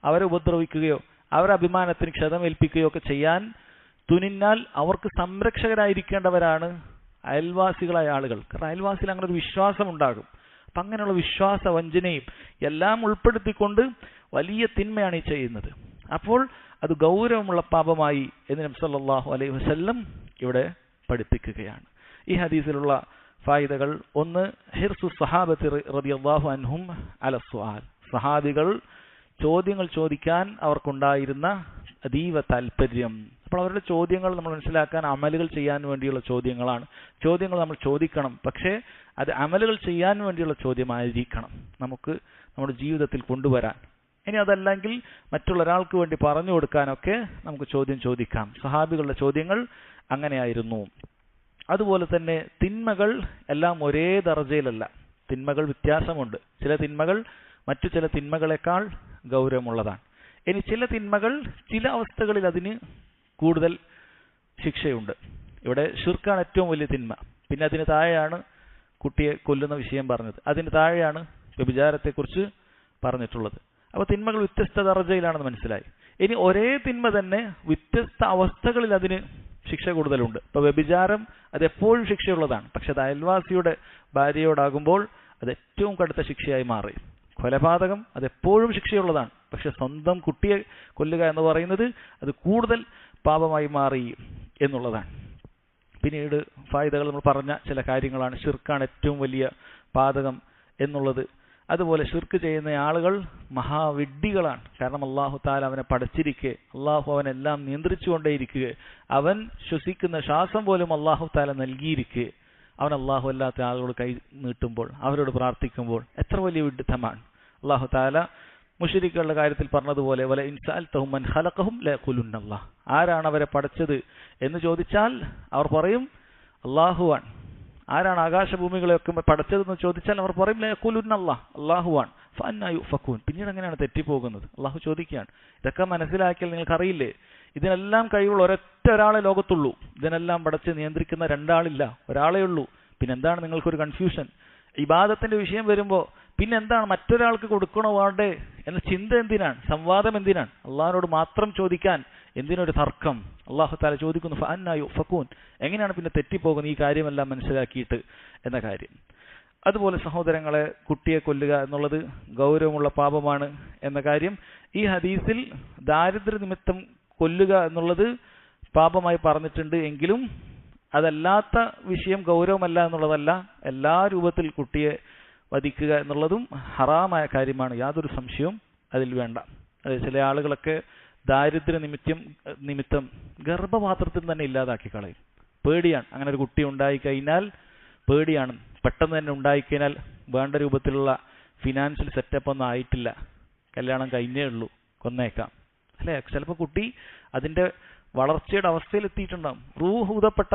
അവരെ ഉപദ്രവിക്കുകയോ അവരുടെ അഭിമാനത്തിന് ക്ഷതമേൽപ്പിക്കുകയോ ഒക്കെ ചെയ്യാൻ തുനിഞ്ഞാൽ അവർക്ക് സംരക്ഷകരായിരിക്കേണ്ടവരാണ് അയൽവാസികളായ ആളുകൾ. കാരണം അയൽവാസിയിൽ അങ്ങനെ ഒരു വിശ്വാസം ഉണ്ടാകും. അപ്പം അങ്ങനെയുള്ള വിശ്വാസ വഞ്ചനയും എല്ലാം ഉൾപ്പെടുത്തിക്കൊണ്ട് വലിയ തിന്മയാണ് ഈ ചെയ്യുന്നത്. അപ്പോൾ അത് ഗൗരവമുള്ള പാപമായി എന്ന് നബി സല്ലല്ലാഹു അലൈഹി വസല്ലം ഇവിടെ പഠിപ്പിക്കുകയാണ്. ഈ ഹദീസിലുള്ള ഫായിദകൾ: ഒന്ന്, ഹിർസു സ്വഹാബത്തി റളിയല്ലാഹു അൻഹും അല സുആൽ. സഹാബികൾ ചോദ്യങ്ങൾ ചോദിക്കാൻ അവർക്കുണ്ടായിരുന്ന അതീവ താല്പര്യം. അപ്പോൾ അവരുടെ ചോദ്യങ്ങൾ നമ്മൾ മനസ്സിലാക്കാൻ അമലുകൾ ചെയ്യാൻ വേണ്ടിയുള്ള ചോദ്യങ്ങളാണ്. ചോദ്യങ്ങൾ നമ്മൾ ചോദിക്കണം, പക്ഷേ അത് അമലുകൾ ചെയ്യാൻ വേണ്ടിയുള്ള ചോദ്യമായിരിക്കണം നമുക്ക് നമ്മുടെ ജീവിതത്തിൽ കൊണ്ടുവരാൻ. ഇനി അതല്ലെങ്കിൽ മറ്റുള്ള ഒരാൾക്ക് വേണ്ടി പറഞ്ഞു കൊടുക്കാനൊക്കെ നമുക്ക് ചോദ്യം ചോദിക്കാം. സഹാബികളുടെ ചോദ്യങ്ങൾ അങ്ങനെയായിരുന്നു. അതുപോലെ തന്നെ തിന്മകൾ എല്ലാം ഒരേ ദർജയിലല്ല, തിന്മകൾ വ്യത്യാസമുണ്ട്. ചില തിന്മകൾ മറ്റു ചില തിന്മകളെക്കാൾ ഗൗരവമുള്ളതാണ്. ഇനി ചില തിന്മകൾ ചില അവസ്ഥകളിൽ അതിന് കൂടുതൽ ശിക്ഷയുണ്ട്. ഇവിടെ ശിർക്കാണ് ഏറ്റവും വലിയ തിന്മ. പിന്നെ അതിന് താഴെയാണ് കുട്ടിയെ കൊല്ലുന്ന വിഷയം പറഞ്ഞത്, അതിന് താഴെയാണ് വ്യഭിചാരത്തെക്കുറിച്ച് പറഞ്ഞിട്ടുള്ളത്. അപ്പോൾ തിന്മകൾ വ്യത്യസ്ത ദർജയിലാണെന്ന് മനസ്സിലായി. ഇനി ഒരേ തിന്മ തന്നെ വ്യത്യസ്ത അവസ്ഥകളിൽ അതിന് ശിക്ഷ കൂടുതലുണ്ട്. ഇപ്പൊ വ്യഭിചാരം അത് എപ്പോഴും ശിക്ഷയുള്ളതാണ്, പക്ഷെ അത് അയൽവാസിയുടെ ഭാര്യയോടാകുമ്പോൾ അത് ഏറ്റവും കടുത്ത ശിക്ഷയായി മാറി. കൊലപാതകം അത് എപ്പോഴും ശിക്ഷയുള്ളതാണ്, പക്ഷെ സ്വന്തം കുട്ടിയെ കൊല്ലുക എന്ന് പറയുന്നത് അത് കൂടുതൽ പാപമായി മാറി എന്നുള്ളതാണ്. പിന്നീട് ഫായിദകൾ നമ്മൾ പറഞ്ഞ ചില കാര്യങ്ങളാണ്. ശിർക്കാണ് ഏറ്റവും വലിയ പാതകം എന്നുള്ളത്. അതുപോലെ ശിർക്ക് ചെയ്യുന്ന ആളുകൾ മഹാവിഡ്ഢികളാണ്. കാരണം അള്ളാഹു താല അവനെ പടച്ചിരിക്കെ, അള്ളാഹു അവനെല്ലാം നിയന്ത്രിച്ചുകൊണ്ടേയിരിക്കുക, അവൻ ശ്വസിക്കുന്ന ശ്വാസം പോലും അള്ളാഹു താല നൽകിയിരിക്കെ അവൻ അള്ളാഹു അല്ലാത്ത ആളുകളോട് കൈ നീട്ടുമ്പോൾ, അവരോട് പ്രാർത്ഥിക്കുമ്പോൾ എത്ര വലിയ വിഡ്ഢിത്തമാണ്. അള്ളാഹു തആല മുശ്രിക്കുകളുടെ കാര്യത്തിൽ പറഞ്ഞതുപോലെ വല ഇൻ സഅൽതഹും മൻ ഖലഖഹും ലയഖുലുന്നല്ലാഹ്, ആരാണ് അവരെ പടച്ചത് എന്ന് ചോദിച്ചാൽ അവർ പറയും അള്ളാഹുവാൻ. ആരാണ് ആകാശഭൂമികളെയൊക്കെ പടച്ചതെന്ന് ചോദിച്ചാൽ അവർ പറയും ലയഖുലുന്നല്ലാഹ്, അള്ളാഹുവാൻ. ഫഅന്നാ യുഫകൂൻ, പിന്നീട് എങ്ങനെയാണ് തെറ്റിപ്പോകുന്നത്? അള്ളാഹു ചോദിക്കുകയാണ്, ഇതൊക്കെ മനസ്സിലാക്കിയാൽ നിങ്ങൾക്കറിയില്ലേ ഇതിനെല്ലാം കഴിവുള്ള ഒരൊറ്റ ഒരാളെ ലോകത്തുള്ളൂ, ഇതിനെല്ലാം പടച്ച് നിയന്ത്രിക്കുന്ന രണ്ടാളില്ല, ഒരാളേ ഉള്ളൂ. പിന്നെന്താണ് നിങ്ങൾക്കൊരു കൺഫ്യൂഷൻ? ഇബാദത്തിന്റെ വിഷയം വരുമ്പോൾ പിന്നെന്താണ് മറ്റൊരാൾക്ക് കൊടുക്കണോ വേണ്ടേ എന്ന ചിന്ത എന്തിനാണ്? സംവാദം എന്തിനാണ്? അള്ളാഹിനോട് മാത്രം ചോദിക്കാൻ എന്തിനൊരു തർക്കം? അള്ളാഹു തആല ചോദിക്കുന്നു ഫഅന്നാ യുഫകൂൻ, എങ്ങനെയാണ് പിന്നെ തെറ്റിപ്പോകുന്നത് ഈ കാര്യമെല്ലാം മനസ്സിലാക്കിയിട്ട് എന്ന കാര്യം. അതുപോലെ സഹോദരങ്ങളെ, കുട്ടിയെ കൊല്ലുക എന്നുള്ളത് ഗൗരവമുള്ള പാപമാണ് എന്ന കാര്യം ഈ ഹദീസിൽ ദാരിദ്ര്യ നിമിത്തം കൊല്ലുക എന്നുള്ളത് പാപമായി പറഞ്ഞിട്ടുണ്ട്. എങ്കിലും അതല്ലാത്ത വിഷയം ഗൗരവമല്ല എന്നുള്ളതല്ല, എല്ലാ രൂപത്തിൽ കുട്ടിയെ വധിക്കുക എന്നുള്ളതും ഹറാമായ കാര്യമാണ്, യാതൊരു സംശയവും അതിൽ വേണ്ട. അതെ, ചില ആളുകളൊക്കെ ദാരിദ്ര്യ നിമിത്തം ഗർഭപാത്രത്തിൽ തന്നെ ഇല്ലാതാക്കി കളയും. പേടിയാണ്, അങ്ങനെ ഒരു കുട്ടി ഉണ്ടായിക്കഴിഞ്ഞാൽ പേടിയാണ്. പെട്ടെന്ന് തന്നെ ഉണ്ടായിക്കഴിഞ്ഞാൽ വേണ്ട രൂപത്തിലുള്ള ഫിനാൻഷ്യൽ സെറ്റപ്പ് ഒന്നും ആയിട്ടില്ല, കല്യാണം കഴിഞ്ഞേ ഉള്ളൂ, കൊന്നേക്കാം അല്ലേ? ചിലപ്പോൾ കുട്ടി അതിൻ്റെ വളർച്ചയുടെ അവസ്ഥയിലെത്തിയിട്ടുണ്ടാകും, റൂഹ് ഊതപ്പെട്ട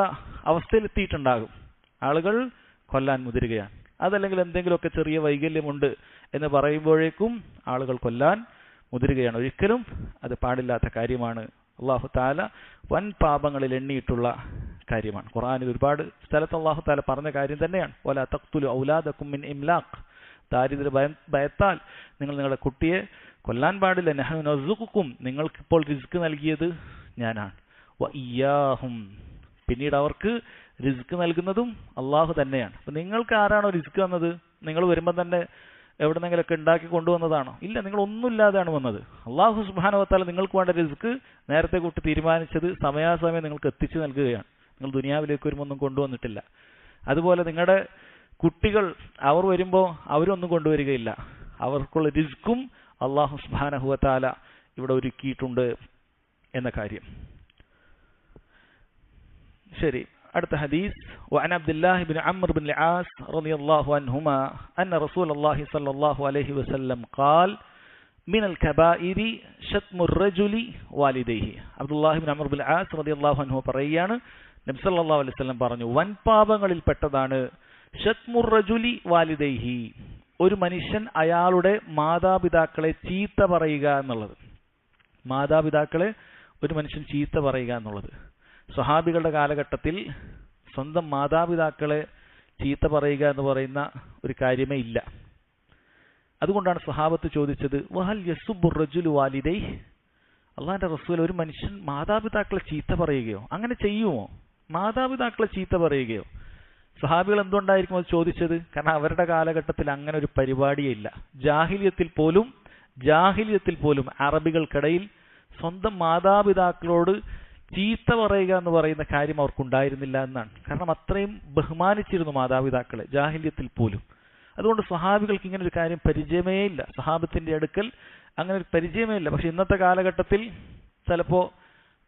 അവസ്ഥയിലെത്തിയിട്ടുണ്ടാകും, ആളുകൾ കൊല്ലാൻ മുതിരുകയാണ്. അതല്ലെങ്കിൽ എന്തെങ്കിലുമൊക്കെ ചെറിയ വൈകല്യമുണ്ട് എന്ന് പറയുമ്പോഴേക്കും ആളുകൾ കൊല്ലാൻ മുതിരുകയാണ്. ഒരിക്കലും അത് പാടില്ലാത്ത കാര്യമാണ്. അള്ളാഹു തആല വൻ പാപങ്ങളിൽ എണ്ണിയിട്ടുള്ള കാര്യമാണ്. ഖുർആനിൽ ഒരുപാട് സ്ഥലത്ത് അള്ളാഹു തആല പറഞ്ഞ കാര്യം തന്നെയാണ്, വലാ തഖ്തുലു ഔലാദകും മിൻ ഇംലാഖ്, ദാരിദ്ര്യ ഭയത്താൽ നിങ്ങൾ നിങ്ങളുടെ കുട്ടിയെ കൊല്ലാൻ പാടില്ല. നഹ്നു നർസുഖുക്കും, നിങ്ങൾക്കിപ്പോൾ റിസ്ക് നൽകിയത് ഞാനാണ്. വ ഇയ്യാഹും, പിന്നീട് അവർക്ക് റിസ്ക് നൽകുന്നതും അള്ളാഹു തന്നെയാണ്. അപ്പം നിങ്ങൾക്ക് ആരാണോ റിസ്ക് തന്നത്? നിങ്ങൾ വരുമ്പോൾ തന്നെ എവിടെന്നെങ്കിലൊക്കെ ഉണ്ടാക്കി കൊണ്ടുവന്നതാണോ? ഇല്ല, നിങ്ങൾ ഒന്നുമില്ലാതെയാണ് വന്നത്. അള്ളാഹു സുബ്ഹാനഹു വ തആല നിങ്ങൾക്ക് വേണ്ട റിസ്ക് നേരത്തെ കൂട്ടി തീരുമാനിച്ചത് സമയാസമയം നിങ്ങൾക്ക് എത്തിച്ചു നൽകുകയാണ്. നിങ്ങൾ ദുനിയാവിലേക്ക് വരുമ്പോൾ കൊണ്ടുവന്നിട്ടില്ല. അതുപോലെ നിങ്ങളുടെ കുട്ടികൾ അവർ വരുമ്പോൾ അവരൊന്നും കൊണ്ടുവരികയില്ല, അവർക്കുള്ള റിസ്ക്കും അള്ളാഹു സുബ്ഹാനഹു വ തആല ഇവിടെ ഒരുക്കിയിട്ടുണ്ട് എന്ന കാര്യം. ശരി, അടുത്ത ഹദീസ്. وعن عبد الله بن عمرو بن العاص رضي الله عنهما أن رسول الله صلى الله عليه وسلم قال من الكبائر شتم الرجل والديه. عبد الله بن عمرو بن العاص رضي الله عنه പറയുകയാണ്, നബി സല്ലല്ലാഹു അലൈഹി വസല്ലം പറഞ്ഞു, വൻപാപങ്ങളിൽ പെട്ടതാണ് ഷത്മുർ റജുലി വാലിദൈഹി, ഒരു മനുഷ്യൻ അയാളുടെ മാതാപിതാക്കളെ ചീത്ത പറയുക എന്നുള്ളത്. മാതാപിതാക്കളെ ഒരു മനുഷ്യൻ ചീത്ത പറയുക എന്നുള്ളത്. സ്വഹാബികളുടെ കാലഘട്ടത്തിൽ സ്വന്തം മാതാപിതാക്കളെ ചീത്ത പറയുക എന്ന് പറയുന്ന ഒരു കാര്യമേ ഇല്ല. അതുകൊണ്ടാണ് സ്വഹാബത്ത് ചോദിച്ചത്, വഹൽ യസുബ്ബുർ റജുലു വാലിദൈഹി, അള്ളാഹിന്റെ റസൂൽ, ഒരു മനുഷ്യൻ മാതാപിതാക്കളെ ചീത്ത പറയുകയോ, അങ്ങനെ ചെയ്യുമോ? മാതാപിതാക്കളെ ചീത്ത പറയുകയോ? സ്വഹാബികൾ എന്തുകൊണ്ടായിരിക്കും അത് ചോദിച്ചത്? കാരണം അവരുടെ കാലഘട്ടത്തിൽ അങ്ങനെ ഒരു പരിപാടിയേ ഇല്ല. ജാഹിലിയത്തിൽ പോലും അറബികൾക്കിടയിൽ സ്വന്തം മാതാപിതാക്കളോട് ചീത്ത പറയുക എന്ന് പറയുന്ന കാര്യം അവർക്കുണ്ടായിരുന്നില്ല എന്നാണ്. കാരണം അത്രയും ബഹുമാനിച്ചിരുന്നു മാതാപിതാക്കളെ ജാഹിലിയത്തിൽ പോലും. അതുകൊണ്ട് സ്വഹാബികൾക്ക് ഇങ്ങനെ ഒരു കാര്യം പരിചയമേ ഇല്ല, സ്വഹാബത്തിന്റെ അടുക്കൽ അങ്ങനെ ഒരു പരിചയമേ ഇല്ല. പക്ഷെ ഇന്നത്തെ കാലഘട്ടത്തിൽ ചിലപ്പോൾ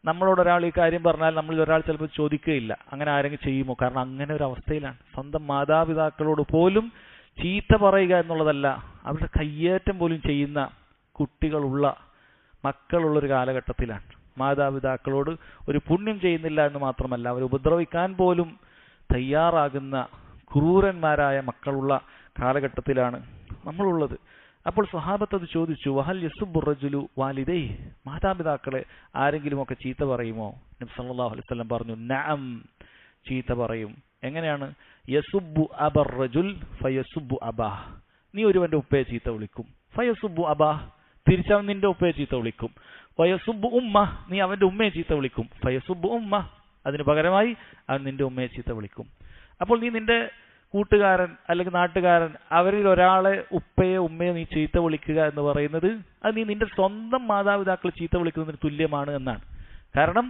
നമ്മളോടൊരാൾ ഈ കാര്യം പറഞ്ഞാൽ നമ്മളിൽ ഒരാൾ ചിലപ്പോൾ ചോദിക്കുകയില്ല, അങ്ങനെ ആരെങ്കിലും ചെയ്യുമോ? കാരണം അങ്ങനെ ഒരു അവസ്ഥയിലാണ്. സ്വന്തം മാതാപിതാക്കളോട് പോലും ചീത്ത പറയുക എന്നുള്ളതല്ല, അവരുടെ കയ്യേറ്റം പോലും ചെയ്യുന്ന കുട്ടികളുള്ള മക്കളുള്ളൊരു കാലഘട്ടത്തിലാണ്. മാതാപിതാക്കളോട് ഒരു പുണ്യം ചെയ്യുന്നില്ല എന്ന് മാത്രമല്ല, അവർ ഉപദ്രവിക്കാൻ പോലും തയ്യാറാകുന്ന ക്രൂരന്മാരായ മക്കളുള്ള കാലഘട്ടത്തിലാണ് നമ്മളുള്ളത്. അപ്പോൾ സ്വഹാബത്ത് അത് ചോദിച്ചു, വഹൽ യസുബ്ബുർ റജുലു വാലിദൈഹി, മാതാപിതാക്കളെ ആരെങ്കിലുമൊക്കെ ചീത്ത പറയുമോ? നബി സല്ലല്ലാഹു അലൈഹി വസല്ലം പറഞ്ഞു, നഅം, ചീത്ത പറയും. എങ്ങനെയാണ്? യസുബ്ബു അബർ റജുൽ ഫയസുബ്ബു അബാഹ്, നീ ഒരുവന്റെ ഉപ്പയെ ചീത്ത വിളിക്കും, ഫയസുബ്ബു അബാഹ്, തിരിച്ചവൻ നിന്റെ ഉപ്പയെ ചീത്ത വിളിക്കും, ഫയസുബ്ബു ഉമ്മ, നീ അവന്റെ ഉമ്മയെ ചീത്ത വിളിക്കും, ഫയസുബ്ബു ഉമ്മ, അതിന് പകരമായി അവൻ നിന്റെ ഉമ്മയെ ചീത്ത വിളിക്കും. അപ്പോൾ നീ നിന്റെ കൂട്ടുകാരൻ അല്ലെങ്കിൽ നാട്ടുകാരൻ അവരിൽ ഒരാളെ ഉപ്പയെ ഉമ്മയെ നീ ചീത്ത വിളിക്കുക എന്ന് പറയുന്നത് അത് നീ നിന്റെ സ്വന്തം മാതാപിതാക്കളെ ചീത്ത വിളിക്കുന്നതിന് തുല്യമാണ് എന്നാണ്. കാരണം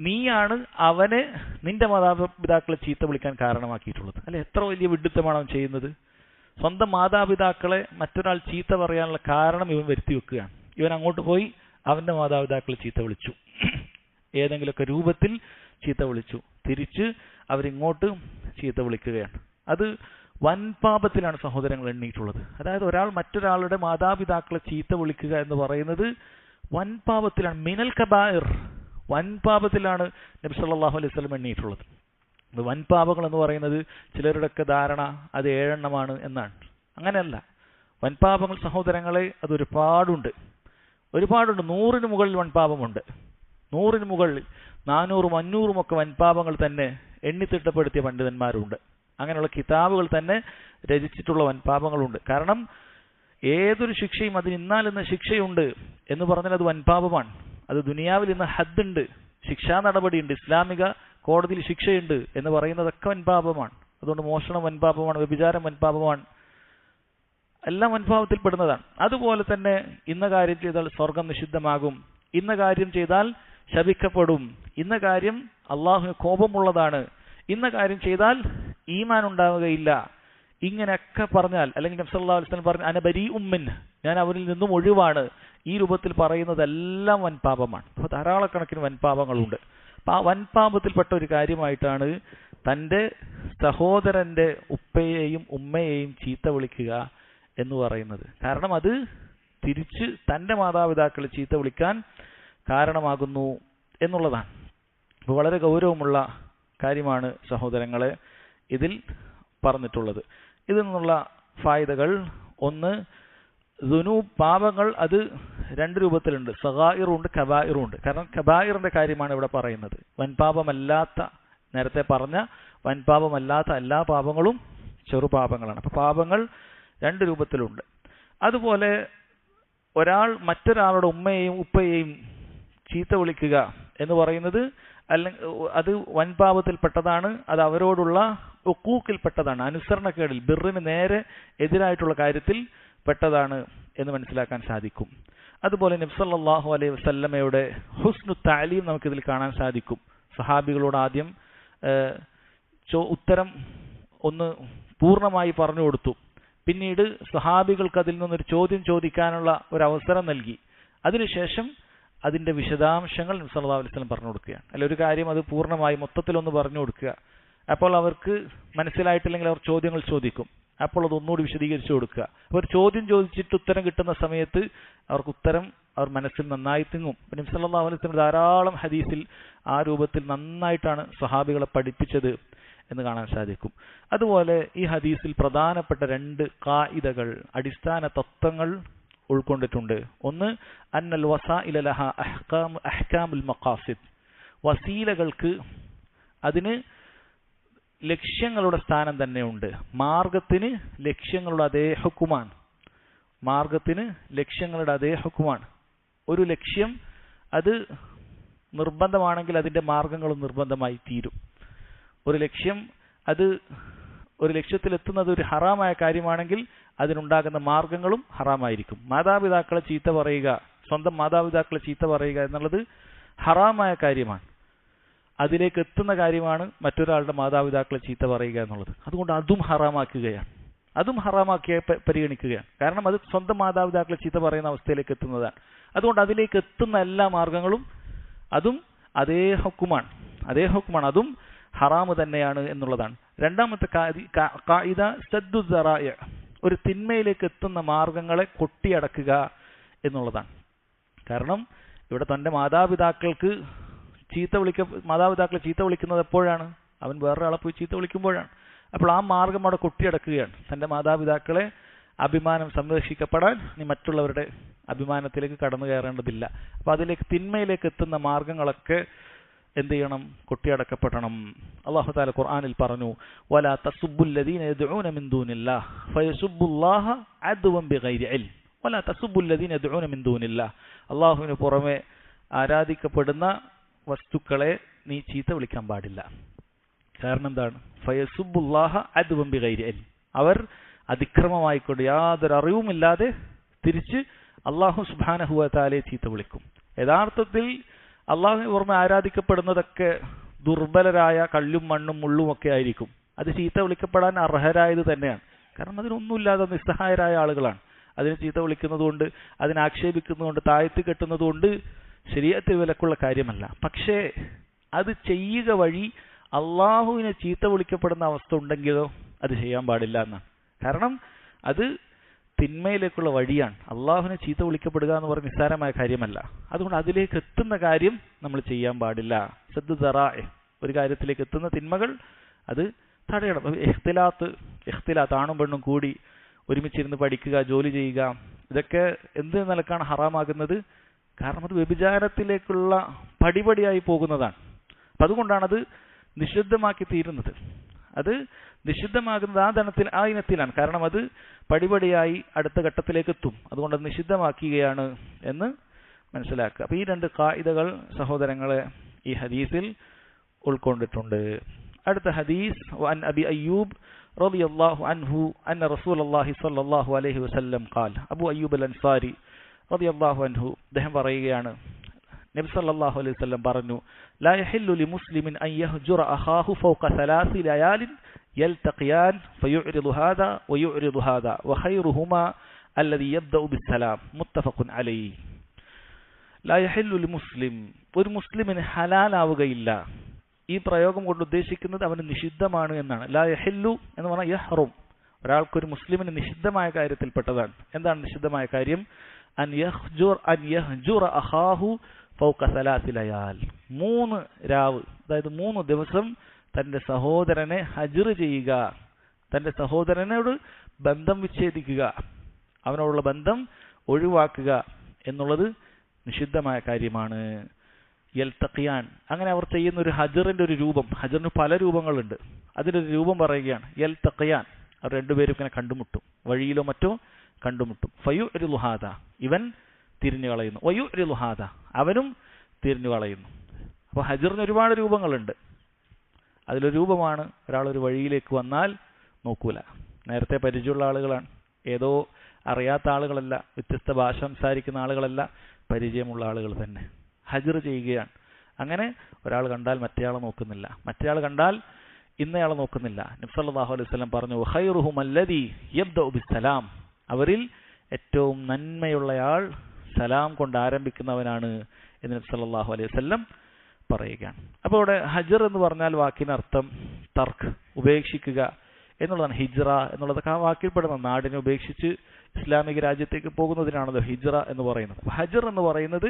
നീയാണ് അവനെ നിന്റെ മാതാപിതാക്കളെ ചീത്ത വിളിക്കാൻ കാരണമാക്കിയിട്ടുള്ളത്. അല്ലെ, എത്ര വലിയ വിഡ്ഢിത്തമാണ് അവൻ ചെയ്യുന്നത്? സ്വന്തം മാതാപിതാക്കളെ മറ്റൊരാൾ ചീത്ത പറയാനുള്ള കാരണം ഇവൻ വരുത്തി വെക്കുകയാണ്. ഇവൻ അങ്ങോട്ട് പോയി അവന്റെ മാതാപിതാക്കളെ ചീത്ത വിളിച്ചു, ഏതെങ്കിലുമൊക്കെ രൂപത്തിൽ ചീത്ത വിളിച്ചു, തിരിച്ച് അവരിങ്ങോട്ട് ചീത്ത വിളിക്കുകയാണ്. അത് വൻപാപത്തിലാണ് സഹോദരങ്ങൾ എണ്ണിയിട്ടുള്ളത്. അതായത് ഒരാൾ മറ്റൊരാളുടെ മാതാപിതാക്കളെ ചീത്ത വിളിക്കുക എന്ന് പറയുന്നത് വൻപാപത്തിലാണ്. മിനൽ കബായിർ, വൻപാപത്തിലാണ് നബി സല്ലല്ലാഹു അലൈഹി വസല്ലം എണ്ണിയിട്ടുള്ളത്. വൻപാപങ്ങൾ എന്ന് പറയുന്നത് ചിലരുടെയൊക്കെ ധാരണ അത് 7 എണ്ണമാണ് എന്നാണ്. അങ്ങനെയല്ല. വൻപാപങ്ങൾ സഹോദരങ്ങളെ അത് ഒരുപാടുണ്ട്. 100ന് മുകളിൽ വൻപാപമുണ്ട്. 100ന് മുകളിൽ 400ഉം 500ഉം ഒക്കെ വൻപാപങ്ങൾ തന്നെ എണ്ണിത്തിട്ടപ്പെടുത്തിയ പണ്ഡിതന്മാരുണ്ട്. അങ്ങനെയുള്ള കിതാബുകൾ തന്നെ രചിച്ചിട്ടുള്ള വൻപാപങ്ങളുണ്ട്. കാരണം ഏതൊരു ശിക്ഷയും അതിന് ഇന്നാലെന്ന ശിക്ഷയുണ്ട് എന്ന് പറഞ്ഞാൽ അത് വൻപാപമാണ്. അത് ദുനിയാവിൽ ഇന്ന് ഹദ്ദുണ്ട്, ശിക്ഷാ നടപടിയുണ്ട്, ഇസ്ലാമിക കോടതിയിൽ ശിക്ഷയുണ്ട് എന്ന് പറയുന്നതൊക്കെ വൻപാപമാണ്. അതുകൊണ്ട് മോഷണം വൻപാപമാണ്, വ്യഭിചാരം വൻപാപമാണ്, എല്ലാം വൻപാപത്തിൽ പെടുന്നതാണ്. അതുപോലെ തന്നെ ഇന്ന കാര്യം ചെയ്താൽ സ്വർഗം നിഷിദ്ധമാകും, ഇന്ന കാര്യം ചെയ്താൽ ശപിക്കപ്പെടും, ഇന്ന കാര്യം അള്ളാഹുവിന് കോപമുള്ളതാണ്, ഇന്ന കാര്യം ചെയ്താൽ ഈമാൻ ഉണ്ടാവുകയില്ല, ഇങ്ങനെയൊക്കെ പറഞ്ഞാൽ, അല്ലെങ്കിൽ നബി സല്ലല്ലാഹു അലൈഹി വസല്ലം പറഞ്ഞു അന ബരീഉം മിൻഹു, ഞാൻ അവനിൽ നിന്നും ഒഴിവാണ്, ഈ രൂപത്തിൽ പറയുന്നതെല്ലാം വൻപാപമാണ്. അപ്പോൾ ധാരാളക്കണക്കിന് വൻപാപങ്ങളുണ്ട്. അപ്പോൾ ആ വൻപാപത്തിൽപ്പെട്ട ഒരു കാര്യമായിട്ടാണ് തൻ്റെ സഹോദരൻ്റെ ഉപ്പയെയും ഉമ്മയെയും ചീത്ത വിളിക്കുക എന്ന് പറയുന്നത്. കാരണം അത് തിരിച്ച് തൻ്റെ മാതാപിതാക്കളെ ചീത്ത വിളിക്കാൻ കാരണമാകുന്നു എന്നുള്ളതാണ്. അപ്പോൾ വളരെ ഗൗരവമുള്ള കാര്യമാണ് സഹോദരങ്ങളെ ഇതിൽ പറഞ്ഞിട്ടുള്ളത്. ഇതിൽ നിന്നുള്ള ഫായിദകൾ, ഒന്ന്, പാപങ്ങൾ അത് 2 രൂപത്തിലുണ്ട്, സഗായിറുണ്ട് കബായിറുണ്ട്. കാരണം കബായിറിന്റെ കാര്യമാണ് ഇവിടെ പറയുന്നത്. വൻപാപമല്ലാത്ത, നേരത്തെ പറഞ്ഞ വൻപാപമല്ലാത്ത എല്ലാ പാപങ്ങളും ചെറുപാപങ്ങളാണ്. അപ്പോൾ പാപങ്ങൾ 2 രൂപത്തിലുണ്ട്. അതുപോലെ ഒരാൾ മറ്റൊരാളുടെ ഉമ്മയെയും ഉപ്പയെയും ചീത്ത വിളിക്കുക എന്ന് പറയുന്നത് അല്ലെങ്കിൽ അത് വൻപാപത്തിൽപ്പെട്ടതാണ്. അത് അവരോടുള്ള ഉഖൂഖിൽപ്പെട്ടതാണ്, അനുസരണക്കേടിൽ, ബിറിന് നേരെ എതിരായിട്ടുള്ള കാര്യത്തിൽ പെട്ടതാണ് എന്ന് മനസ്സിലാക്കാൻ സാധിക്കും. അതുപോലെ നബി സല്ലല്ലാഹു അലൈഹി വസല്ലമയുടെ ഹുസ്നു തഅലീം നമുക്കിതിൽ കാണാൻ സാധിക്കും. സഹാബികളോട് ആദ്യം ഉത്തരം ഒന്ന് പൂർണ്ണമായി പറഞ്ഞു കൊടുത്തു. പിന്നീട് സഹാബികൾക്ക് അതിൽ നിന്നൊരു ചോദ്യം ചോദിക്കാനുള്ള ഒരു അവസരം നൽകി. അതിനുശേഷം അതിൻ്റെ വിശദാംശങ്ങൾ നബി സല്ലല്ലാഹു അലൈഹി വസല്ലം പറഞ്ഞു കൊടുക്കുകയാണ്. അല്ല, ഒരു കാര്യം അത് പൂർണ്ണമായി മൊത്തത്തിലൊന്ന് പറഞ്ഞു കൊടുക്കുക. അപ്പോൾ അവർക്ക് മനസ്സിലായിട്ടില്ലെങ്കിൽ അവർ ചോദ്യങ്ങൾ ചോദിക്കും. അപ്പോൾ അത് ഒന്നുകൂടി വിശദീകരിച്ചു കൊടുക്കുക. അപ്പോൾ ചോദ്യം ചോദിച്ചിട്ട് ഉത്തരം കിട്ടുന്ന സമയത്ത് അവർക്ക് ഉത്തരം അവർ മനസ്സിൽ നന്നായി തിങ്ങും. നബി സല്ലല്ലാഹു അലൈഹി വസല്ലം ധാരാളം ഹദീസിൽ ആ രൂപത്തിൽ നന്നായിട്ടാണ് സഹാബികളെ പഠിപ്പിച്ചത് എന്ന് കാണാൻ സാധിക്കും. അതുപോലെ ഈ ഹദീസിൽ പ്രധാനപ്പെട്ട 2 ഖായിദകൾ, അടിസ്ഥാന തത്വങ്ങൾ ഉൾക്കൊണ്ടിട്ടുണ്ട്. ഒന്ന്, അന്നൽ വസായില ലഹ അഹ്കാമുൽ മഖാസിദ്, വസീലകൾക്ക് അതിന് ലക്ഷ്യങ്ങളുടെ സ്ഥാനം തന്നെയുണ്ട്. മാർഗത്തിന് ലക്ഷ്യങ്ങളുടെ അതേ ഹുക്കുമാണ്. മാർഗത്തിന് ലക്ഷ്യങ്ങളുടെ അതേ ഹുക്കുമാണ്. ഒരു ലക്ഷ്യം അത് നിർബന്ധമാണെങ്കിൽ അതിൻ്റെ മാർഗങ്ങളും നിർബന്ധമായി തീരും. ഒരു ലക്ഷ്യം അത് ഒരു ലക്ഷ്യത്തിലെത്തുന്നത് ഒരു ഹറാമായ കാര്യമാണെങ്കിൽ അതിനുണ്ടാകുന്ന മാർഗങ്ങളും ഹറാമായിരിക്കും. മാതാപിതാക്കളെ ചീത്ത പറയുക, സ്വന്തം മാതാപിതാക്കളെ ചീത്ത പറയുക എന്നുള്ളത് ഹറാമായ കാര്യമാണ്. അതിലേക്ക് എത്തുന്ന കാര്യമാണ് മറ്റൊരാളുടെ മാതാപിതാക്കളെ ചീത്ത പറയുക എന്നുള്ളത്. അതുകൊണ്ട് അതും ഹറാമാക്കുകയാണ്, അതും ഹറാമാക്കിയ പരിഗണിക്കുകയാണ്. കാരണം അത് സ്വന്തം മാതാപിതാക്കളെ ചീത്ത പറയുന്ന അവസ്ഥയിലേക്ക് എത്തുന്നതാണ്. അതുകൊണ്ട് അതിലേക്ക് എത്തുന്ന എല്ലാ മാർഗങ്ങളും അതും അതേ ഹുക്കുമാണ്, അതും ഹറാമ് തന്നെയാണ് എന്നുള്ളതാണ്. രണ്ടാമത്തെ ഖായിദ സദ്ദു ദറാഇ, ഒരു തിന്മയിലേക്ക് എത്തുന്ന മാർഗങ്ങളെ കൊട്ടിയടക്കുക എന്നുള്ളതാണ്. കാരണം ഇവിടെ തൻ്റെ മാതാപിതാക്കളെ ചീത്ത വിളിക്കുന്നത് എപ്പോഴാണ്? അവൻ വേറൊരാളെ പോയി ചീത്ത വിളിക്കുമ്പോഴാണ്. അപ്പോൾ ആ മാർഗം അവിടെ കൊട്ടിയടക്കുകയാണ്. തൻ്റെ മാതാപിതാക്കളെ അഭിമാനം സംരക്ഷിക്കപ്പെടാൻ നീ മറ്റുള്ളവരുടെ അഭിമാനത്തിലേക്ക് കടന്നു കയറേണ്ടതില്ല. അപ്പോൾ അതിലേക്ക് തിന്മയിലേക്ക് എത്തുന്ന മാർഗങ്ങളൊക്കെ എന്ത് ചെയ്യണം? കൊട്ടിയടക്കപ്പെടണം. അല്ലാഹു തആല ഖുർആനിൽ പറഞ്ഞു, വലാ തസുബ്ബുല്ലദീന യദ്ഊന മിൻ ദൂനില്ലാഹ് ഫയസുബ്ബുല്ലാഹ അദ്വൻ ബിഗൈരി ഇൽം. വലാ തസുബ്ബുല്ലദീന യദ്ഊന മിൻ ദൂനില്ലാഹ്, അല്ലാഹുവിന് പുറമെ ആരാധിക്കപ്പെടുന്ന വസ്തുക്കളെ നീ ചീത്ത വിളിക്കാൻ പാടില്ല. കാരണം എന്താണ്? ഫയസുബ്ബുല്ലാഹ അദ്വൻ ബിഗൈരി ഇൽം, അവർ അതിക്രമമായിക്കൊണ്ട് യാതൊരു അറിവുമില്ലാതെ തിരിച്ച് അല്ലാഹു സുബ്ഹാനഹു വ തആലയെ ചീത്ത വിളിക്കും. യഥാർത്ഥത്തിൽ അള്ളാഹുവിന് പുറമെ ആരാധിക്കപ്പെടുന്നതൊക്കെ ദുർബലരായ കല്ലും മണ്ണും മുള്ളും ഒക്കെ ആയിരിക്കും. അത് ചീത്ത വിളിക്കപ്പെടാൻ അർഹരായത് തന്നെയാണ്. കാരണം അതിനൊന്നുമില്ലാതെ നിസ്സഹായരായ ആളുകളാണ്. അതിനെ ചീത്ത വിളിക്കുന്നതുകൊണ്ട്, അതിനെ ആക്ഷേപിക്കുന്നതുകൊണ്ട്, താഴ്ത്തി കെട്ടുന്നതുകൊണ്ട് ശരീഅത്തിൽ വിലക്കുള്ള കാര്യമല്ല. പക്ഷേ അത് ചെയ്യുക വഴി അള്ളാഹുവിനെ ചീത്ത വിളിക്കപ്പെടുന്ന അവസ്ഥ ഉണ്ടെങ്കിലോ അത് ചെയ്യാൻ പാടില്ല എന്നാണ്. കാരണം അത് തിന്മയിലേക്കുള്ള വഴിയാണ്. അള്ളാഹുവിനെ ചീത്ത വിളിക്കപ്പെടുക എന്ന് പറഞ്ഞ നിസ്സാരമായ കാര്യമല്ല. അതുകൊണ്ട് അതിലേക്ക് എത്തുന്ന കാര്യം നമ്മൾ ചെയ്യാൻ പാടില്ല. സദ്ദു ദറാഇ, ഒരു കാര്യത്തിലേക്ക് എത്തുന്ന തിന്മകൾ അത് തടയണം. ഇഖ്തിലാത്ത് ആണും പെണ്ണും കൂടി ഒരുമിച്ചിരുന്ന് പഠിക്കുക, ജോലി ചെയ്യുക, ഇതൊക്കെ എന്ത് നിലക്കാണ് ഹറാമാകുന്നത്? കാരണം അത് വ്യഭിചാരത്തിലേക്കുള്ള പടിപടിയായി പോകുന്നതാണ്. അപ്പം അതുകൊണ്ടാണ് അത് നിഷിദ്ധമാക്കി തീരുന്നത്. അത് നിഷിദ്ധമാകുന്നത് ആ ഇനത്തിലാണ്. കാരണം അത് പടിപടിയായി അടുത്ത ഘട്ടത്തിലേക്ക് എത്തും. അതുകൊണ്ട് അത് നിഷിദ്ധമാക്കുകയാണ് എന്ന് മനസ്സിലാക്കുക. അപ്പോൾ ഈ രണ്ട് ഖായിദകൾ സഹോദരങ്ങളെ ഈ ഹദീസിൽ ഉൾക്കൊണ്ടിട്ടുണ്ട്. അടുത്ത ഹദീസ് വഅൻ അബി അയ്യൂബ് റളിയല്ലാഹു അൻഹു അന്ന റസൂലുള്ളാഹി സ്വല്ലല്ലാഹു അലൈഹി വസല്ലം ഖാൽ. അബൂ അയ്യൂബ് അൽ അൻസാരി റളിയല്ലാഹു അൻഹു അദ്ദേഹം പറയുകയാണ്, നബി സല്ലല്ലാഹു അലൈഹി വസല്ലം പറഞ്ഞു, ലാ യഹില്ലു ലിമുസ്ലിമിൻ അൻ യഹ്ജുറ അഖാഹു ഫൗക സലാസി ലയാലിൻ യൽതഖിയാൻ ഫയുഅ്രിദു ഹാദാ വയുഅ്രിദു ഹാദാ വഖൈറുഹുമാ അല്ലദീ യബ്ദഉ ബിസ്സലാം മുത്തഫഖുൻ അലൈഹി. ലാ യഹില്ലു ലിമുസ്ലിം, ഒരു മുസ്ലിമിന് ഹലാലാവുകയില്ല. ഈ പ്രയോഗം കൊണ്ട് ഉദ്ദേശിക്കുന്നത് അവന് നിഷിദ്ധമാണ് എന്നാണ്. ലാ യഹില്ലു എന്ന് പറഞ്ഞാൽ യഹ്റും, ഒരാൾക്കൊരു മുസ്ലിമിന് നിഷിദ്ധമായ കാര്യത്തിൽപ്പെട്ടതാണ്. എന്താണ് നിഷിദ്ധമായ കാര്യം? അൻ യഹ്ജുറ അഖാഹു ഫൗക സലാസി ലയാൽ, 3 രാവ്, അതായത് 3 ദിവസം തന്റെ സഹോദരനെ ഹജ്ർ ചെയ്യുക, തന്റെ സഹോദരനോട് ബന്ധം വിച്ഛേദിക്കുക, അവനോടുള്ള ബന്ധം ഒഴിവാക്കുക എന്നുള്ളത് നിഷിദ്ധമായ കാര്യമാണ്. യൽതഖിയാൻ, അങ്ങനെ അവർ ചെയ്യുന്ന ഒരു ഹജ്റിന്റെ ഒരു രൂപം, ഹജ്റിന് പല രൂപങ്ങളുണ്ട്, അതിലൊരു രൂപം പറയുകയാണ് യൽതഖിയാൻ. അവർ രണ്ടുപേരും ഇങ്ങനെ കണ്ടുമുട്ടും, വഴിയിലോ മറ്റോ കണ്ടുമുട്ടും. ഫയുഅ്രിദു ഹാദാ, ഇവൻ തിരിഞ്ഞു കളയുന്നു. വയുഅ്രിദു ഹാദാ, അവനും തിരിഞ്ഞു കളയുന്നു. അപ്പോൾ ഹജ്റിന് ഒരുപാട് രൂപങ്ങളുണ്ട്. അതിലൊരു രൂപമാണ് ഒരാളൊരു വഴിയിലേക്ക് വന്നാൽ നോക്കൂല. നേരത്തെ പരിചയമുള്ള ആളുകളാണ്, ഏതോ അറിയാത്ത ആളുകളല്ല, വ്യത്യസ്ത ഭാഷ സംസാരിക്കുന്ന ആളുകളല്ല, പരിചയമുള്ള ആളുകൾ തന്നെ ഹജ്ർ ചെയ്യുകയാണ്. അങ്ങനെ ഒരാൾ കണ്ടാൽ മറ്റേയാളെ നോക്കുന്നില്ല, മറ്റേയാൾ കണ്ടാൽ ഇന്നയാളെ നോക്കുന്നില്ല. നബി സല്ലല്ലാഹു അലൈഹി വസല്ലം പറഞ്ഞു, ഖൈറുഹും അല്ലദീ യബ്ദഉ ബിസ്സലാം, അവരിൽ ഏറ്റവും നന്മയുള്ളയാൾ സലാം കൊണ്ട് ആരംഭിക്കുന്നവനാണ് എന്ന് നബി സല്ലല്ലാഹു അലൈഹി വസല്ലം പറയുകയാണ്. അപ്പോൾ ഇവിടെ ഹജ്ർ എന്ന് പറഞ്ഞാൽ വാക്കിനർത്ഥം തർക്ക്, ഉപേക്ഷിക്കുക എന്നുള്ളതാണ്. ഹിജ്റ എന്നുള്ളതൊക്കെ ആ വാക്കിൽപ്പെടുന്ന, നാടിനെ ഉപേക്ഷിച്ച് ഇസ്ലാമിക രാജ്യത്തേക്ക് പോകുന്നതിനാണല്ലോ ഹിജ്റ എന്ന് പറയുന്നത്. ഹജ്ർ എന്ന് പറയുന്നത്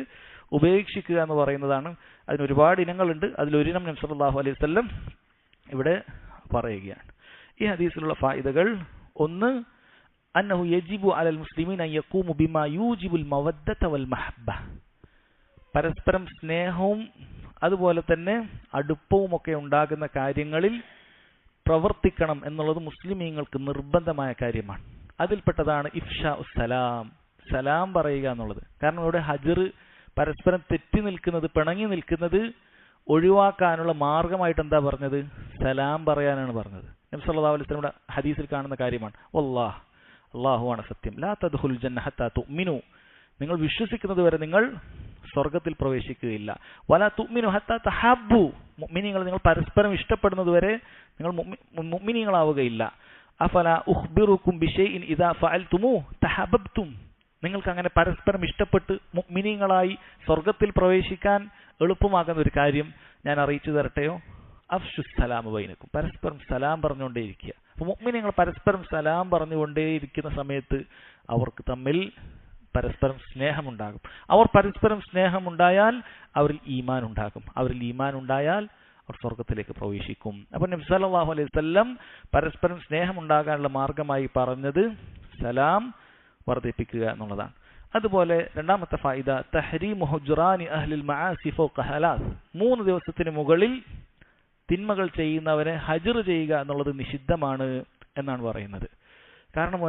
ഉപേക്ഷിക്കുക എന്ന് പറയുന്നതാണ്. അതിന് ഒരുപാട് ഇനങ്ങളുണ്ട്. അതിലൊരിനം നബി സല്ലല്ലാഹു അലൈഹി വസല്ലം ഇവിടെ പറയുകയാണ്. ഈ ഹദീസിലുള്ള ഫായിദകൾ: ഒന്ന്, അന്നഹു യജിബു അലൽ മുസ്ലിമീന അൻ യഖൂമു ബിമാ യൂജിബുൽ മവദ്ദത വൽ മഹബ്ബ, പരസ്പരം സ്നേഹവും അതുപോലെ തന്നെ അടുപ്പവും ഒക്കെ ഉണ്ടാകുന്ന കാര്യങ്ങളിൽ പ്രവർത്തിക്കണം എന്നുള്ളത് മുസ്ലിമീങ്ങൾക്ക് നിർബന്ധമായ കാര്യമാണ്. അതിൽപ്പെട്ടതാണ് ഇഫ്ഷാ സലാം, സലാം പറയുക എന്നുള്ളത്. കാരണം ഇവിടെ ഹജ്ർ പരസ്പരം തെറ്റി നിൽക്കുന്നത്, പിണങ്ങി നിൽക്കുന്നത് ഒഴിവാക്കാനുള്ള മാർഗമായിട്ട് എന്താ പറഞ്ഞത്? സലാം പറയാനാണ് പറഞ്ഞത്. നബി സല്ലല്ലാഹു അലൈഹി വസല്ലം ഹദീസിൽ കാണുന്ന കാര്യമാണ്. വല്ലാഹ്, അല്ലാഹുവാണ് സത്യം, ലാ തദ്ഖുൽ ജന്ന ഹത്താ തുഅ്മിനു, നിങ്ങൾ വിശ്വസിക്കുന്നത് വരെ നിങ്ങൾ സ്വർഗ്ഗത്തിൽ പ്രവേശിക്കുകയില്ല. വലാ തുഅ്മിനു ഹത്താ തഹബ്ബു, മുഅ്മിനീങ്ങൾ നിങ്ങൾ പരസ്പരം ഇഷ്ടപ്പെടുന്നത് വരെ നിങ്ങൾ മുഅ്മിനീങ്ങളാവുകയില്ല. അഫലാ ഉഖ്ബിറുക്കും ബിശൈഇൻ ഇദാ ഫഅൽതുമു തഹബ്ബതും, നിങ്ങൾക്ക് അങ്ങനെ പരസ്പരം ഇഷ്ടപ്പെട്ട് മുഅ്മിനീങ്ങളായി സ്വർഗ്ഗത്തിൽ പ്രവേശിക്കാൻ എളുപ്പമാകുന്ന ഒരു കാര്യം ഞാൻ അറിയിച്ചു തരട്ടെയോ? അഫ്ശുസ് സലാം ബൈനക്കും, പരസ്പരം സലാം പറഞ്ഞുകൊണ്ടേയിരിക്കുക. അപ്പോൾ മുഅ്മിനീങ്ങൾ പരസ്പരം സലാം പറഞ്ഞുകൊണ്ടേയിരിക്കുന്ന സമയത്ത് അവർക്ക് തമ്മിൽ പരസ്പരം സ്നേഹമുണ്ടാകും. അവർ പരസ്പരം സ്നേഹമുണ്ടായാൽ അവരിൽ ഈമാൻ ഉണ്ടാകും. അവരിൽ ഈമാൻ ഉണ്ടായാൽ അവർ സ്വർഗത്തിലേക്ക് പ്രവേശിക്കും. അപ്പോൾ നബി സല്ലല്ലാഹു അലൈഹി വസല്ലം പരസ്പരം സ്നേഹമുണ്ടാകാനുള്ള മാർഗമായി പറഞ്ഞത് സലാം വർദ്ധിപ്പിക്കുക എന്നുള്ളതാണ്. അതുപോലെ രണ്ടാമത്തെ ഫായിദ, തഹ്രീമു ഹുജ്റാനി അഹ്ലിൽ മആസി ഫൗക ഹലാസ്, 3 ദിവസത്തിന് മുകളിൽ തിന്മകൾ ചെയ്യുന്നവരെ ഹജ്ർ ചെയ്യുക എന്നുള്ളത് നിഷിദ്ധമാണ് എന്നാണ് പറയുന്നത്. കാരണം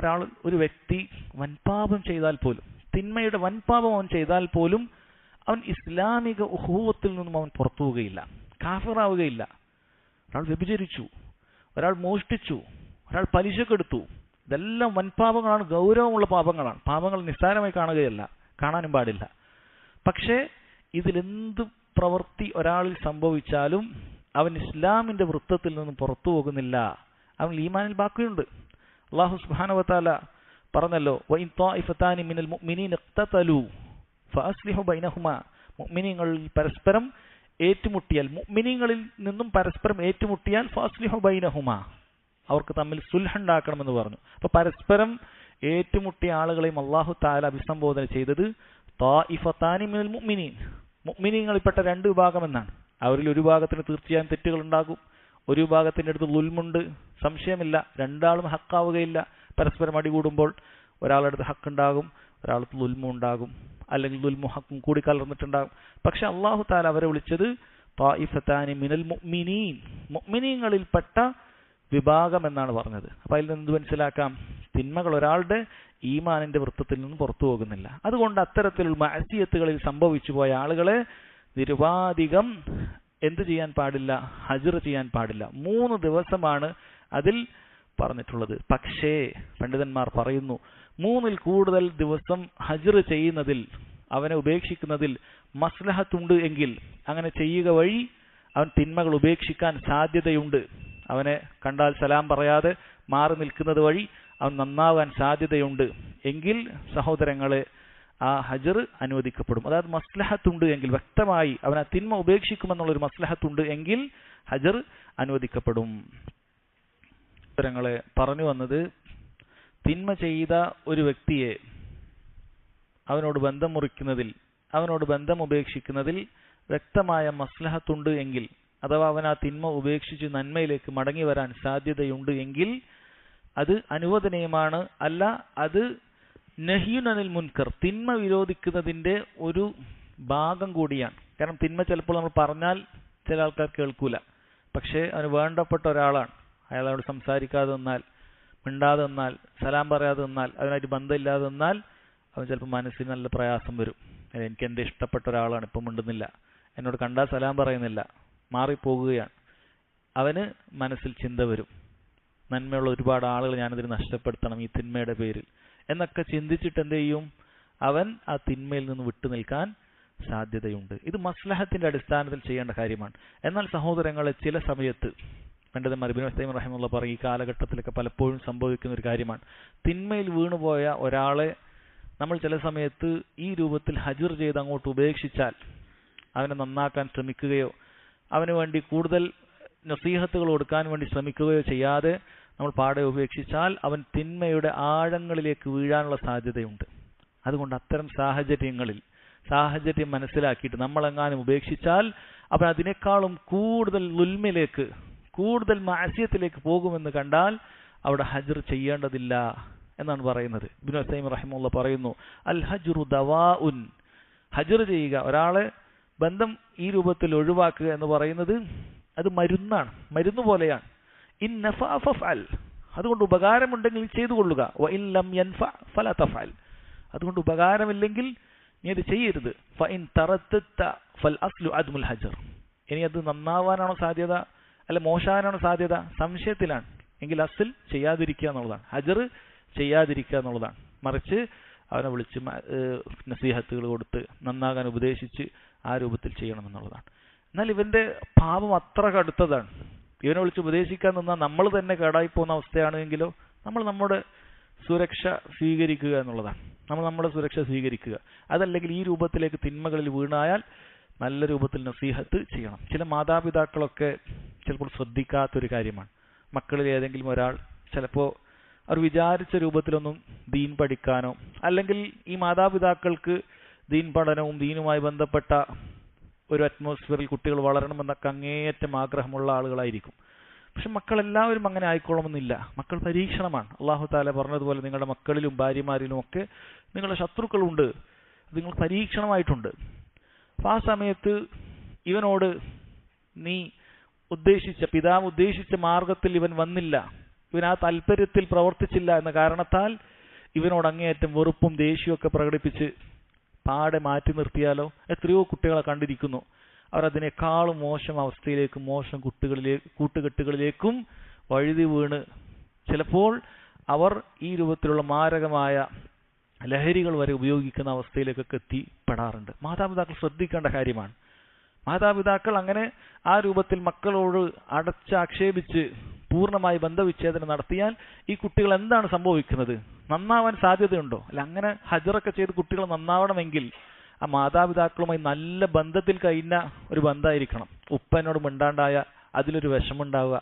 ഒരു വ്യക്തി വൻപാപം ചെയ്താൽ പോലും, തിന്മയുടെ വൻപാപം അവൻ ചെയ്താൽ പോലും, അവൻ ഇസ്ലാമിക ഉഖൂവത്തിൽ നിന്നും അവൻ പുറത്തു പോവുകയില്ല, കാഫിറാവുകയില്ല. ഒരാൾ വ്യഭിചരിച്ചു, ഒരാൾ മോഷ്ടിച്ചു, ഒരാൾ പലിശക്കെടുത്തു, ഇതെല്ലാം വൻപാപങ്ങളാണ്, ഗൗരവമുള്ള പാപങ്ങളാണ്. പാപങ്ങൾ നിസ്സാരമായി കാണുകയല്ല, കാണാനും പാടില്ല. പക്ഷേ ഇതിലെന്ത് പ്രവൃത്തി ഒരാളിൽ സംഭവിച്ചാലും അവൻ ഇസ്ലാമിന്റെ വൃത്തത്തിൽ നിന്നും പുറത്തു പോകുന്നില്ല, അവൻ ഈമാനിൽ ബാക്കിയുണ്ട്. അല്ലാഹു സുബ്ഹാനഹു വ തആല പറഞ്ഞല്ലോ, വഇൻ ത്വാഇഫതാനി മിനൽ മുഅ്മിനീന ഇഖ്തതലു ഫഅസ്ലിഹു ബൈനഹുമാ, മുഅ്മിനീങ്ങളിൽ പരസ്പരം ഏറ്റുമുട്ടിയാൽ, മുഅ്മിനീങ്ങളിൽ നിന്നും പരസ്പരം ഏറ്റുമുട്ടിയാൽ ഫാസ്ലിഹു ബൈനഹുമാ, അവർക്ക് തമ്മിൽ സുൽഹ് ഉണ്ടാക്കണമെന്ന് പറഞ്ഞു. അപ്പൊ പരസ്പരം ഏറ്റുമുട്ടിയ ആളുകളെയും അല്ലാഹു തആല അഭിസംബോധന ചെയ്തത് ത്വാഇഫതാനി മിനൽ മുഅ്മിനീൻ, മുഅ്മിനീങ്ങളിൽപ്പെട്ട രണ്ട് വിഭാഗം എന്നാണ്. അവരിൽ ഒരു വിഭാഗത്തിന് തീർച്ചയായും തെറ്റുകൾ ഉണ്ടാകും, ഒരു വിഭാഗത്തിന്റെ അടുത്ത് ദുൽമുണ്ട്, സംശയമില്ല. രണ്ടാളും ഹക്കാവുകയില്ല. പരസ്പരം അടികൂടുമ്പോൾ ഒരാളുടെ അടുത്ത് ഹക്കുണ്ടാകും, ഒരാൾക്ക് ദുൽമും ഉണ്ടാകും, അല്ലെങ്കിൽ ദുൽമും ഹക്കും കൂടി കലർന്നിട്ടുണ്ടാകും. പക്ഷെ അല്ലാഹു തആല അവരെ വിളിച്ചത് ത്വാഇഫതാനി മിനൽ മുഅ്മിനീൻ, മുഅ്മിനീങ്ങളിൽപ്പെട്ട വിഭാഗം എന്നാണ് പറഞ്ഞത്. അപ്പൊ അതിൽ നിന്ന് മനസ്സിലാക്കാം, തിന്മകൾ ഒരാളുടെ ഈമാനിന്റെ വൃത്തത്തിൽ നിന്ന് പുറത്തു പോകുന്നില്ല. അതുകൊണ്ട് അത്തരത്തിലുള്ള മഅസിയത്തുകളിൽ സംഭവിച്ചു പോയ ആളുകളെ നിരുപാധികം എന്ത് ചെയ്യാൻ പാടില്ല? ഹജ്ർ ചെയ്യാൻ പാടില്ല. 3 ദിവസമാണ് അതിൽ പറഞ്ഞിട്ടുള്ളത്. പക്ഷേ പണ്ഡിതന്മാർ പറയുന്നു, 3-ൽ കൂടുതൽ ദിവസം ഹജ്ർ ചെയ്യുന്നതിൽ, അവനെ ഉപേക്ഷിക്കുന്നതിൽ മസ്ലഹത്തുണ്ട് എങ്കിൽ അങ്ങനെ ചെയ്യുക വഴി അവൻ തിന്മകൾ ഉപേക്ഷിക്കാൻ സാധ്യതയുണ്ട്. അവനെ കണ്ടാൽ സലാം പറയാതെ മാറി നിൽക്കുന്നത് വഴി അവൻ നന്നാവാൻ സാധ്യതയുണ്ട് എങ്കിൽ സഹോദരങ്ങളെ ആ ഹജ്ർ അനുവദിക്കപ്പെടും. അതായത് മസ്ലഹത്തുണ്ട് എങ്കിൽ, വ്യക്തമായി അവൻ ആ തിന്മ ഉപേക്ഷിക്കുമെന്നുള്ളൊരു മസ്ലഹത്തുണ്ട് എങ്കിൽ ഹജ്ർ അനുവദിക്കപ്പെടും. സഹോദരങ്ങളെ, പറഞ്ഞു വന്നത്, തിന്മ ചെയ്ത ഒരു വ്യക്തിയെ അവനോട് ബന്ധം മുറിക്കുന്നതിൽ, അവനോട് ബന്ധം ഉപേക്ഷിക്കുന്നതിൽ വ്യക്തമായ മസ്ലഹത്തുണ്ട് എങ്കിൽ, അഥവാ അവൻ ആ തിന്മ ഉപേക്ഷിച്ച് നന്മയിലേക്ക് മടങ്ങി വരാൻ സാധ്യതയുണ്ട് എങ്കിൽ അത് അനുവദനീയമാണ്. അല്ല, അത് നഹ്യുൻ അനിൽ മുൻകർ, തിന്മ വിരോധിക്കുന്നതിന്റെ ഒരു ഭാഗം കൂടിയാണ്. കാരണം തിന്മ ചിലപ്പോൾ നമ്മൾ പറഞ്ഞാൽ ചില ആൾക്കാർ കേൾക്കൂല. പക്ഷേ അവന് വേണ്ടപ്പെട്ട ഒരാളാണ്, അയാളോട് സംസാരിക്കാതെ നിന്നാൽ, മിണ്ടാതെ നിന്നാൽ, സലാം പറയാതെ നിന്നാൽ, അതിനായിട്ട് ബന്ധമില്ലാതെ നിന്നാൽ അവൻ ചിലപ്പോൾ മനസ്സിന് നല്ല പ്രയാസം വരും. എനിക്ക് എൻ്റെ ഇഷ്ടപ്പെട്ട ഒരാളാണ്, ഇപ്പം മിണ്ടുന്നില്ല, എന്നോട് കണ്ടാൽ സലാം പറയുന്നില്ല, മാറിപ്പോകുകയാണ്. അവന് മനസ്സിൽ ചിന്ത വരും, നന്മയുള്ള ഒരുപാട് ആളുകൾ ഞാനിതിന് നഷ്ടപ്പെടുത്തണം ഈ തിന്മയുടെ പേരിൽ എന്നൊക്കെ ചിന്തിച്ചിട്ട് എന്ത് ചെയ്യും? അവൻ ആ തിന്മയിൽ നിന്ന് വിട്ടു നിൽക്കാൻ സാധ്യതയുണ്ട്. ഇത് മസ്ലഹത്തിന്റെ അടിസ്ഥാനത്തിൽ ചെയ്യേണ്ട കാര്യമാണ്. എന്നാൽ സഹോദരങ്ങളെ, ചില സമയത്ത് പണ്ഡിതന്മാർ ഇബ്നു ഉസൈമീൻ റഹിമഹുല്ലാഹ് പറയും, ഈ കാലഘട്ടത്തിലൊക്കെ പലപ്പോഴും സംഭവിക്കുന്ന ഒരു കാര്യമാണ്, തിന്മയിൽ വീണുപോയ ഒരാളെ നമ്മൾ ചില സമയത്ത് ഈ രൂപത്തിൽ ഹജ്ർ ചെയ്ത് അങ്ങോട്ട് ഉപേക്ഷിച്ചാൽ, അവനെ നന്നാക്കാൻ ശ്രമിക്കുകയോ അവന് വേണ്ടി കൂടുതൽ നസീഹത്തുകൾ കൊടുക്കാൻ വേണ്ടി ശ്രമിക്കുകയോ ചെയ്യാതെ നമ്മൾ പാടെ ഉപേക്ഷിച്ചാൽ അവൻ തിന്മയുടെ ആഴങ്ങളിലേക്ക് വീഴാനുള്ള സാധ്യതയുണ്ട്. അതുകൊണ്ട് അത്തരം സാഹചര്യം മനസ്സിലാക്കിയിട്ട് നമ്മളെങ്ങാനും ഉപേക്ഷിച്ചാൽ അവൻ അതിനേക്കാളും കൂടുതൽ ലുൽമിലേക്ക്, കൂടുതൽ മഅസിയത്തിലേക്ക് പോകുമെന്ന് കണ്ടാൽ അവിടെ ഹജ്ർ ചെയ്യേണ്ടതില്ല എന്നാണ് പറയുന്നത്. ഇബ്നു ഉസൈമീൻ റഹിമഹുല്ലാഹ് പറയുന്നു, അൽ ഹജ്റു ദവാഉൻ, ഹജ്ർ ചെയ്യുക, ഒരാളെ ബന്ധം ഈ രൂപത്തിൽ ഒഴിവാക്കുക എന്ന് പറയുന്നത് അത് മരുന്നാണ്, മരുന്ന് പോലെയാണ്. ഇൻ നഫഅ ഫഫഅൽ, അതുകൊണ്ട് ഉപകാരമുണ്ടെങ്കിൽ ചെയ്തു കൊള്ളുക. വ ഇൻ ലം യൻഫഅ ഫലാ തഫഅൽ, അതുകൊണ്ട് ഉപകാരമില്ലെങ്കിൽ നീ അത് ചെയ്യരുത്. ഫ ഇൻ തറദ്ദത ഫൽ അസ്ലു അദ്മുൽ ഹജ്ർ, ഇനി അത് നന്നാവാനാണോ സാധ്യത അല്ല മോശാവാനാണോ സാധ്യത, സംശയത്തിലാണ് എങ്കിൽ അസ്ൽ ചെയ്യാതിരിക്കുക എന്നുള്ളതാണ്, ഹജ്ർ ചെയ്യാതിരിക്കുക എന്നുള്ളതാണ്. മറിച്ച് അവനെ വിളിച്ച് നസീഹത്തുകൾ കൊടുത്ത് നന്നാകാൻ ഉപദേശിച്ച് ആ രൂപത്തിൽ ചെയ്യണമെന്നുള്ളതാണ്. എന്നാൽ ഇവന്റെ പാപം അത്ര കടുത്തതാണ്, ഇവനെ വിളിച്ച് ഉപദേശിക്കാൻ നിന്നാൽ നമ്മൾ തന്നെ കേടായി പോകുന്ന അവസ്ഥയാണെങ്കിലോ നമ്മൾ നമ്മുടെ സുരക്ഷ സ്വീകരിക്കുക എന്നുള്ളതാണ്. നമ്മൾ നമ്മുടെ സുരക്ഷ സ്വീകരിക്കുക. അതല്ലെങ്കിൽ ഈ രൂപത്തിലേക്ക് തിന്മകളിൽ വീണായാൽ നല്ല രൂപത്തിൽ നസീഹത്ത് ചെയ്യണം. ചില മാതാപിതാക്കളൊക്കെ ചിലപ്പോൾ ശ്രദ്ധിക്കാത്തൊരു കാര്യമാണ്, മക്കളിൽ ഏതെങ്കിലും ഒരാൾ ചിലപ്പോൾ അവർ വിചാരിച്ച രൂപത്തിലൊന്നും ദീൻ പഠിക്കാനോ, അല്ലെങ്കിൽ ഈ മാതാപിതാക്കൾക്ക് ദീൻ പഠനവും ദീനുമായി ബന്ധപ്പെട്ട ഒരു അറ്റ്മോസ്ഫിയറിൽ കുട്ടികൾ വളരണമെന്നൊക്കെ അങ്ങേയറ്റം ആഗ്രഹമുള്ള ആളുകളായിരിക്കും. പക്ഷെ മക്കളെല്ലാവരും അങ്ങനെ ആയിക്കോളണമെന്നില്ല. മക്കൾ പരീക്ഷണമാണ്. അല്ലാഹു തആല പറഞ്ഞതുപോലെ നിങ്ങളുടെ മക്കളിലും ഭാര്യമാരിലും ഒക്കെ നിങ്ങളുടെ ശത്രുക്കളുണ്ട്, നിങ്ങൾ പരീക്ഷണമായിട്ടുണ്ട്. അപ്പൊ ആ സമയത്ത് ഇവനോട് നീ പിതാവ് ഉദ്ദേശിച്ച മാർഗത്തിൽ ഇവൻ വന്നില്ല, ഇവൻ ആ താല്പര്യത്തിൽ പ്രവർത്തിച്ചില്ല എന്ന കാരണത്താൽ ഇവനോട് അങ്ങേയറ്റം വെറുപ്പും ദേഷ്യവും പ്രകടിപ്പിച്ച് പാടെ മാറ്റി നിർത്തിയാലോ? എത്രയോ കുട്ടികളെ കണ്ടിരിക്കുന്നു, അവർ അതിനേക്കാളും മോശം അവസ്ഥയിലേക്കും മോശം കൂട്ടുകെട്ടുകളിലേക്കും വഴുതി വീണ് ചിലപ്പോൾ അവർ ഈ രൂപത്തിലുള്ള മാരകമായ ലഹരികൾ വരെ ഉപയോഗിക്കുന്ന അവസ്ഥയിലേക്കൊക്കെ എത്തിപ്പെടാറുണ്ട്. മാതാപിതാക്കൾ ശ്രദ്ധിക്കേണ്ട കാര്യമാണ്. മാതാപിതാക്കൾ അങ്ങനെ ആ രൂപത്തിൽ മക്കളോട് അടച്ചാക്ഷേപിച്ച് പൂർണ്ണമായി ബന്ധവിച്ഛേദനം നടത്തിയാൽ ഈ കുട്ടികൾ എന്താണ് സംഭവിക്കുന്നത്? നന്നാവാൻ സാധ്യതയുണ്ടോ? അല്ല, അങ്ങനെ ഹജ്റൊക്കെ ചെയ്ത് കുട്ടികൾ നന്നാവണമെങ്കിൽ ആ മാതാപിതാക്കളുമായി നല്ല ബന്ധത്തിൽ കഴിഞ്ഞ ഒരു ബന്ധമായിരിക്കണം. ഉപ്പനോട് മിണ്ടാണ്ടായ അതിലൊരു വിഷമുണ്ടാവുക,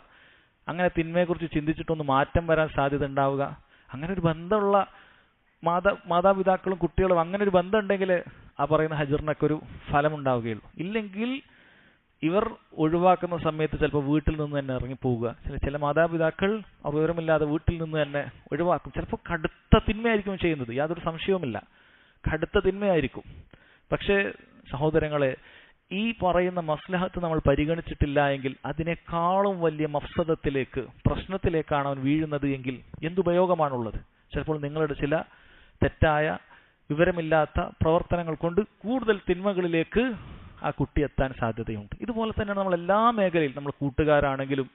അങ്ങനെ തിന്മയെക്കുറിച്ച് ചിന്തിച്ചിട്ടൊന്ന് മാറ്റം വരാൻ സാധ്യത ഉണ്ടാവുക. അങ്ങനെ ഒരു ബന്ധമുള്ള മാതാപിതാക്കളും കുട്ടികളും അങ്ങനെ ഒരു ബന്ധം ഉണ്ടെങ്കിൽ ആ പറയുന്ന ഹജ്റിനൊക്കെ ഒരു ഫലം ഉണ്ടാവുകയുള്ളൂ. ഇല്ലെങ്കിൽ ഇവർ ഒഴിവാക്കുന്ന സമയത്ത് ചിലപ്പോൾ വീട്ടിൽ നിന്ന് തന്നെ ഇറങ്ങിപ്പോവുക. ചില മാതാപിതാക്കൾ അവർ വിവരമില്ലാതെ വീട്ടിൽ നിന്ന് തന്നെ ഒഴിവാക്കും. ചിലപ്പോൾ കടുത്ത തിന്മയായിരിക്കും ചെയ്യുന്നത്, യാതൊരു സംശയവുമില്ല, കടുത്ത തിന്മയായിരിക്കും. പക്ഷേ സഹോദരങ്ങളെ, ഈ പറയുന്ന മസ്ലഹത്ത് നമ്മൾ പരിഗണിച്ചിട്ടില്ല എങ്കിൽ അതിനേക്കാളും വലിയ മഫ്സദത്തിലേക്ക്, പ്രശ്നത്തിലേക്കാണ് അവൻ വീഴുന്നത് എങ്കിൽ എന്തുപയോഗമാണുള്ളത്? ചിലപ്പോൾ നിങ്ങളുടെ ചില തെറ്റായ വിവരമില്ലാത്ത പ്രവർത്തനങ്ങൾ കൊണ്ട് കൂടുതൽ തിന്മകളിലേക്ക് ആ കുട്ടി എത്താൻ സാധ്യതയുണ്ട്. ഇതുപോലെ തന്നെയാണ് നമ്മൾ എല്ലാ മേഖലയിലും, നമ്മൾ കൂട്ടുകാരാണെങ്കിലും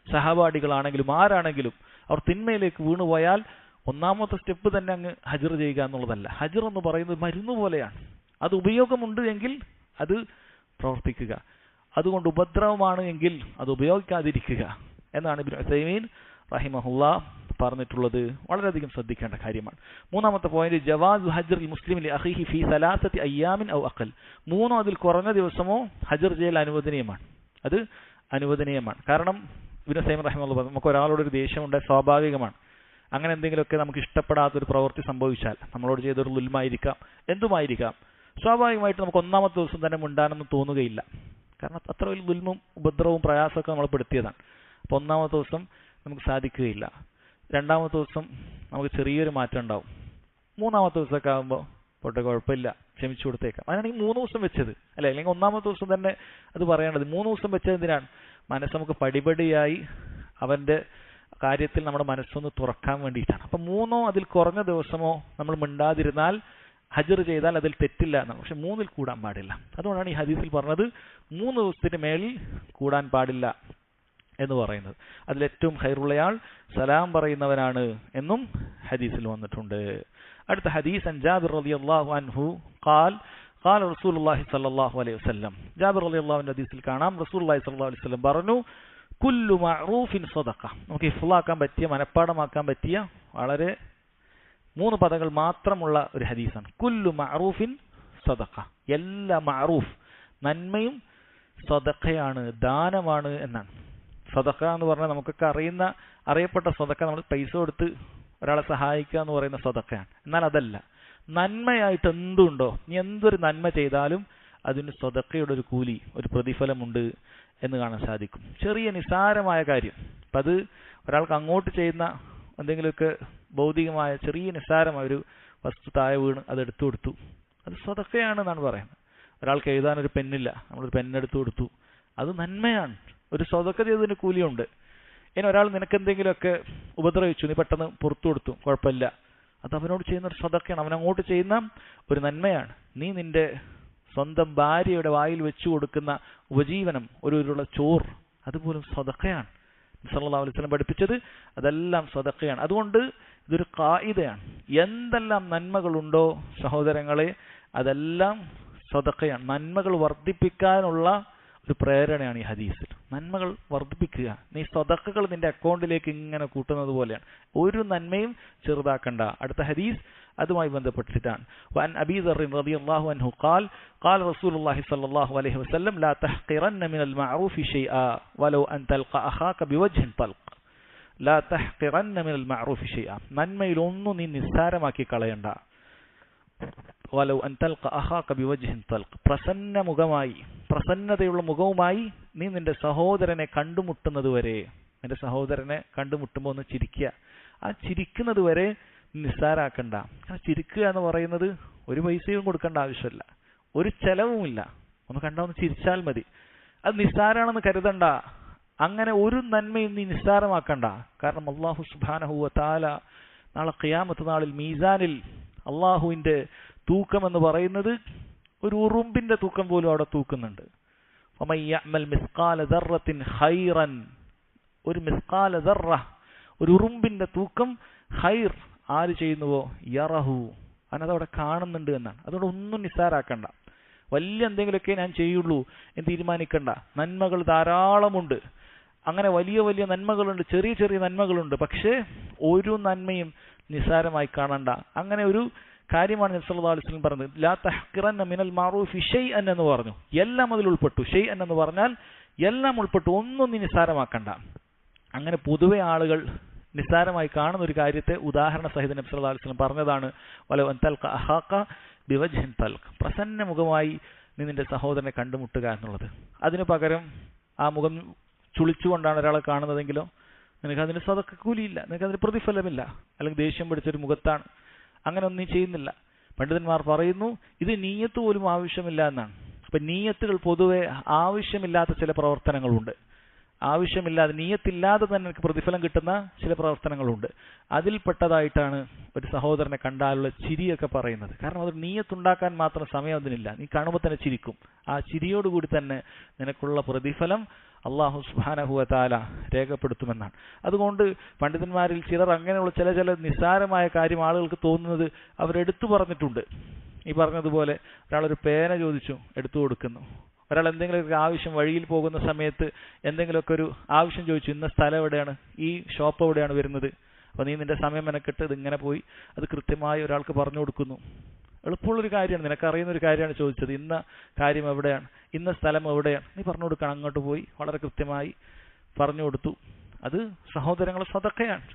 സഹപാഠികളാണെങ്കിലും ആരാണെങ്കിലും അവർ തിന്മയിലേക്ക് വീണുപോയാൽ ഒന്നാമത്തെ സ്റ്റെപ്പ് തന്നെ അങ്ങ് ഹജ്ർ ചെയ്യുക എന്നുള്ളതല്ല. ഹജ്ർ എന്ന് പറയുന്നത് മരുന്ന് പോലെയാണ്. അത് ഉപയോഗമുണ്ട് എങ്കിൽ അത് പ്രവർത്തിക്കുക, അതുകൊണ്ട് ഉപദ്രവമാണ് എങ്കിൽ അത് ഉപയോഗിക്കാതിരിക്കുക എന്നാണ് ഇബ്നു ഉസൈമീൻ റഹിമഹുല്ലാ പറഞ്ഞിട്ടുള്ളത്. വളരെയധികം ശ്രദ്ധിക്കേണ്ട കാര്യമാണ്. മൂന്നാമത്തെ പോയിന്റ്, ജവാസു ഹജ്ർ മുസ്ലിം ലി അഖീഹി ഫീ സലാസത്തി അയ്യാമിൻ ഔ അഖൽ. 3 അതിൽ കുറഞ്ഞ ദിവസമോ ഹജ്ർ ചെയ്യൽ അനുവദനീയമാണ്. അത് അനുവദനീയമാണ്. കാരണം ഇബ്നു ഉസൈമീൻ റഹിമഹുല്ലാ നമുക്ക് ഒരാളോടൊരു ദേഷ്യമുണ്ട്, സ്വാഭാവികമാണ്. അങ്ങനെ എന്തെങ്കിലുമൊക്കെ നമുക്ക് ഇഷ്ടപ്പെടാത്തൊരു പ്രവൃത്തി സംഭവിച്ചാൽ, നമ്മളോട് ചെയ്തൊരു ദുൽമായിരിക്കാം, എന്തുമായിരിക്കാം, സ്വാഭാവികമായിട്ട് നമുക്ക് 1-ാമത്തെ ദിവസം തന്നെ മിണ്ടാനൊന്നും തോന്നുകയില്ല. കാരണം അത്ര വലിയ ദുൽമും ഉപദ്രവവും പ്രയാസമൊക്കെ നമ്മൾ പെടുത്തിയതാണ്. അപ്പോൾ 1-ാമത്തെ ദിവസം നമുക്ക് സാധിക്കുകയില്ല. 2-ാമത്തെ ദിവസം നമുക്ക് ചെറിയൊരു മാറ്റം ഉണ്ടാവും. 3-ാമത്തെ ദിവസമൊക്കെ ആകുമ്പോൾ പോട്ടെ, കുഴപ്പമില്ല, ക്ഷമിച്ചു കൊടുത്തേക്കാം. അതിനാണെങ്കിൽ 3 ദിവസം വെച്ചത് അല്ലെ, അല്ലെങ്കിൽ 1-ാമത്തെ ദിവസം തന്നെ അത് പറയേണ്ടത്. 3 ദിവസം വെച്ചത് എന്തിനാണ്? മനസ്സ് നമുക്ക് പടിപടിയായി അവന്റെ കാര്യത്തിൽ നമ്മുടെ മനസ്സൊന്ന് തുറക്കാൻ വേണ്ടിയിട്ടാണ്. അപ്പം 3-ഓ അതിൽ കുറഞ്ഞ ദിവസമോ നമ്മൾ മിണ്ടാതിരുന്നാൽ, ഹജ്ർ ചെയ്താൽ അതിൽ തെറ്റില്ല എന്നാണ്. പക്ഷെ 3-ൽ കൂടാൻ പാടില്ല. അതുകൊണ്ടാണ് ഈ ഹദീസിൽ പറഞ്ഞത് 3 ദിവസത്തിന് മേലിൽ കൂടാൻ പാടില്ല എന്ന് പറയുന്നത്. അതിലേറ്റവും ഖൈറുള്ളയാൾ സലാം പറയുന്നവനാണ് എന്നും ഹദീസിൽ വന്നിട്ടുണ്ട്. അടുത്ത ഹദീസ്, അൻ ജാബിർ റളിയല്ലാഹു അൻഹു ഖാൽ ഖാല റസൂലുള്ളാഹി സ്വല്ലല്ലാഹു അലൈഹി വസല്ലം. ജാബിർ റളിയല്ലാഹു അൻഹു ഹദീസിൽ കാണാം, റസൂലുള്ളാഹി സ്വല്ലല്ലാഹു അലൈഹി വസല്ലം പറഞ്ഞു, കുല്ലു മഅറൂഫിൻ സദഖ. നമുക്ക് ഹിഫ്ളാക്കാൻ പറ്റിയ, മനഃപ്പാഠമാക്കാൻ പറ്റിയ വളരെ 3 പദങ്ങൾ മാത്രമുള്ള ഒരു ഹദീസാണ്. കുല്ലു മഅറൂഫിൻ സദഖ. എല്ലാ മഅറൂഫ് നന്മയും സദഖയാണ്, ദാനമാണ് എന്നാണ്. സദഖ എന്ന് പറഞ്ഞാൽ നമുക്കൊക്കെ അറിയപ്പെട്ട സദഖ, നമ്മൾ പൈസ കൊടുത്ത് ഒരാളെ സഹായിക്കുക എന്ന് പറയുന്ന സദഖയാണ്. എന്നാൽ അതല്ല, നന്മയായിട്ട് എന്തുണ്ടോ, നീ എന്തൊരു നന്മ ചെയ്താലും അതിന് സദഖയുടെ ഒരു കൂലി, ഒരു പ്രതിഫലമുണ്ട് എന്ന് കാണാൻ സാധിക്കും. ചെറിയ നിസ്സാരമായ കാര്യം, അപ്പം അത് ഒരാൾക്ക് അങ്ങോട്ട് ചെയ്യുന്ന എന്തെങ്കിലുമൊക്കെ ഭൗതികമായ ചെറിയ നിസ്സാരമായ ഒരു വസ്തു താഴെ വീണ് അത് എടുത്തു കൊടുത്തു, അത് സദഖയാണെന്നാണ് പറയുന്നത്. ഒരാൾക്ക് എഴുതാനൊരു പെന്നില്ല, നമ്മളൊരു പെണ്ണെടുത്തു കൊടുത്തു, അത് നന്മയാണ്, ഒരു സദഖ ചെയ്തതിന് കൂലിയുണ്ട്. ഇനി ഒരാൾ നിനക്ക് എന്തെങ്കിലുമൊക്കെ ഉപദ്രവിച്ചു, നീ പെട്ടെന്ന് പുറത്തു കൊടുത്തു, കുഴപ്പമില്ല, അത് അവനോട് ചെയ്യുന്ന ഒരു സദഖയാണ്, അവനങ്ങോട്ട് ചെയ്യുന്ന ഒരു നന്മയാണ്. നീ നിന്റെ സ്വന്തം ഭാര്യയുടെ വായിൽ വെച്ചു കൊടുക്കുന്ന ഉപജീവനം, ഒരു ഉരുള ചോറ്, അതുപോലും സദഖയാണ്. സല്ലല്ലാഹു അലൈഹി വസല്ലം പഠിപ്പിച്ചത് അതെല്ലാം സദഖയാണ്. അതുകൊണ്ട് ഇതൊരു ഖായിദയാണ്. എന്തെല്ലാം നന്മകളുണ്ടോ സഹോദരങ്ങളെ, അതെല്ലാം സദഖയാണ്. നന്മകൾ വർദ്ധിപ്പിക്കാനുള്ള ഒരു പ്രേരണയാണ് ഈ ഹദീസിൽ. നന്മകൾ വർദ്ധിപ്പിക്കുക, നീ സദഖകൾ നിന്റെ അക്കൗണ്ടിലേക്ക് ഇങ്ങനെ കൂട്ടുന്നത് പോലെയാണ്. ഒരു നന്മയും ചെറുതാക്കണ്ട. അടുത്ത ഹദീസ് അതുമായി ബന്ധപ്പെട്ടിട്ടാണ്. വഅൻ അബീ ദർർ റളിയല്ലാഹു അൻഹു ഖാൽ ഖാല റസൂലുള്ളാഹി സ്വല്ലല്ലാഹു അലൈഹി വസല്ലം ലാ തഹ്ഖിറന്ന മിനൽ മഅറൂഫി ഷൈആ വലൗ അൻ തൽഖ അഖാക ബിവജ്ഹിൻ തൽഖ. ലാ തഹ്ഖിറന്ന മിനൽ മഅറൂഫി ഷൈആ. നന്മയിൽ ഒന്നും നീ നിസ്സാരമാക്കി കളയണ്ട. വലൗ അൻ തൽഖ അഖാക ബിവജ്ഹിൻ തൽഖ. പ്രസന്ന മുഖമായി, പ്രസന്നതയുള്ള മുഖവുമായി നീ നിന്റെ സഹോദരനെ കണ്ടുമുട്ടുന്നത് വരെ, നിന്റെ സഹോദരനെ കണ്ടുമുട്ടുമ്പോൾ ഒന്ന് ചിരിക്കുക. ആ ചിരിക്കുന്നത് വരെ നിസ്സാരാക്കണ്ട. കാരണം ചിരിക്കുക എന്ന് പറയുന്നത് ഒരു പൈസയും കൊടുക്കേണ്ട ആവശ്യമില്ല, ഒരു ചെലവുമില്ല. ഒന്ന് കണ്ടാ ഒന്ന് ചിരിച്ചാൽ മതി. അത് നിസ്സാരാണെന്ന് കരുതണ്ട. അങ്ങനെ ഒരു നന്മയും നീ നിസ്സാരമാക്കണ്ട. കാരണം അല്ലാഹു സുബ്ഹാനഹു വ തആല നാളെ ഖിയാമത്ത് നാളിൽ മീസാനിൽ അള്ളാഹുവിന്റെ തൂക്കം എന്ന് പറയുന്നത് ഒരു ഉറുമ്പിന്റെ തൂക്കം പോലും അവിടെ തൂക്കുന്നുണ്ട്. വമൻ യഅമൽ മിസ്ഖാല ദർറത്തിൻ ഖൈറൻ. ഒരു മിസ്ഖാല ദർറ, ഒരു ഉറുമ്പിന്റെ തൂക്കം ഖൈർ ആര് ചെയ്യുന്നുവോ യറഹു, അവനതവിടെ കാണുന്നുണ്ട് എന്നാണ്. അതുകൊണ്ട് ഒന്നും നിസ്സാരാക്കണ്ട. വലിയ എന്തെങ്കിലുമൊക്കെ ഞാൻ ചെയ്യുള്ളൂ എന്ന് തീരുമാനിക്കണ്ട. നന്മകൾ ധാരാളമുണ്ട്, അങ്ങനെ വലിയ വലിയ നന്മകളുണ്ട്, ചെറിയ ചെറിയ നന്മകളുണ്ട്. പക്ഷേ ഒരു നന്മയും നിസ്സാരമായി കാണണ്ട. അങ്ങനെ ഒരു കാര്യമാണ് നബി സല്ലല്ലാഹു അലൈഹി വസല്ലം പറഞ്ഞത്. ലാ തഹ്ഖിറന്ന മിനൽ മഅറൂഫി ഷൈഅൻ എന്ന് പറഞ്ഞു. എല്ലാം അതിൽ ഉൾപ്പെട്ടു. ഷൈഅൻ എന്ന് പറഞ്ഞാൽ എല്ലാം ഉൾപ്പെട്ടു, ഒന്നും നീ നിസ്സാരമാക്കണ്ട. അങ്ങനെ പൊതുവെ ആളുകൾ നിസ്സാരമായി കാണുന്ന ഒരു കാര്യത്തെ ഉദാഹരണ സഹിതം നബി സല്ലല്ലാഹു അലൈഹി വസല്ലം പറഞ്ഞതാണ്. വലൗ അൻ തൽഖ അഖാക ബിവജ്ഹിൻ തൽഖ്, പ്രസന്ന മുഖമായി നീ നിന്റെ സഹോദരനെ കണ്ടുമുട്ടുക എന്നുള്ളത്. അതിനു പകരം ആ മുഖം ചുളിച്ചുകൊണ്ടാണ് ഒരാളെ കാണുന്നതെങ്കിലോ നിനക്ക് അതിന് സദക്ക കൂലിയില്ല, നിനക്ക് അതിന് പ്രതിഫലമില്ല. അല്ലെങ്കിൽ ദേഷ്യം പിടിച്ചൊരു മുഖത്താണ്, അങ്ങനെ ഒന്നും ചെയ്യുന്നില്ല. പണ്ഡിതന്മാർ പറയുന്നു ഇത് നീയത്ത് പോലും ആവശ്യമില്ല എന്നാണ്. അപ്പം നീയത്തുകൾ പൊതുവെ ആവശ്യമില്ലാത്ത ചില പ്രവർത്തനങ്ങളുണ്ട്. ആവശ്യമില്ലാതെ നീയത്തില്ലാതെ തന്നെ എനിക്ക് പ്രതിഫലം കിട്ടുന്ന ചില പ്രവർത്തനങ്ങളുണ്ട്. അതിൽപ്പെട്ടതായിട്ടാണ് ഒരു സഹോദരനെ കണ്ടാലുള്ള ചിരിയൊക്കെ പറയുന്നത്. കാരണം അത് നീയത്തുണ്ടാക്കാൻ മാത്രം സമയം അതിനില്ല. നീ കാണുമ്പോൾ തന്നെ ചിരിക്കും. ആ ചിരിയോടുകൂടി തന്നെ നിനക്കുള്ള പ്രതിഫലം അല്ലാഹു സുബ്ഹാനഹു വ തആല രേഖപ്പെടുത്തുമെന്നാണ്. അതുകൊണ്ട് പണ്ഡിതന്മാരിൽ ചിലർ അങ്ങനെയുള്ള ചില നിസ്സാരമായ കാര്യം ആളുകൾക്ക് തോന്നുന്നത് അവരെടുത്തു പറഞ്ഞിട്ടുണ്ട്. ഈ പറഞ്ഞതുപോലെ ഒരാളൊരു പേന ചോദിച്ചു, എടുത്തു കൊടുക്കുന്നു. ഒരാൾ എന്തെങ്കിലുമൊക്കെ ആവശ്യം വഴിയിൽ പോകുന്ന സമയത്ത് എന്തെങ്കിലുമൊക്കെ ഒരു ആവശ്യം ചോദിച്ചു, ഇന്ന സ്ഥലം എവിടെയാണ്, ഈ ഷോപ്പ് എവിടെയാണ് വരുന്നത്, അപ്പോൾ നീ നിന്റെ സമയം മെനക്കെട്ട് ഇതിങ്ങനെ പോയി അത് കൃത്യമായി ഒരാൾക്ക് പറഞ്ഞു കൊടുക്കുന്നു. എളുപ്പമുള്ളൊരു കാര്യമാണ്, നിനക്കറിയുന്ന ഒരു കാര്യമാണ് ചോദിച്ചത്, ഇന്ന കാര്യം എവിടെയാണ്, ഇന്ന സ്ഥലം എവിടെയാണ്, നീ പറഞ്ഞു കൊടുക്കണം. അങ്ങോട്ട് പോയി വളരെ കൃത്യമായി പറഞ്ഞു കൊടുത്തു. അത് സഹോദരങ്ങളെ സദഖയാണ്.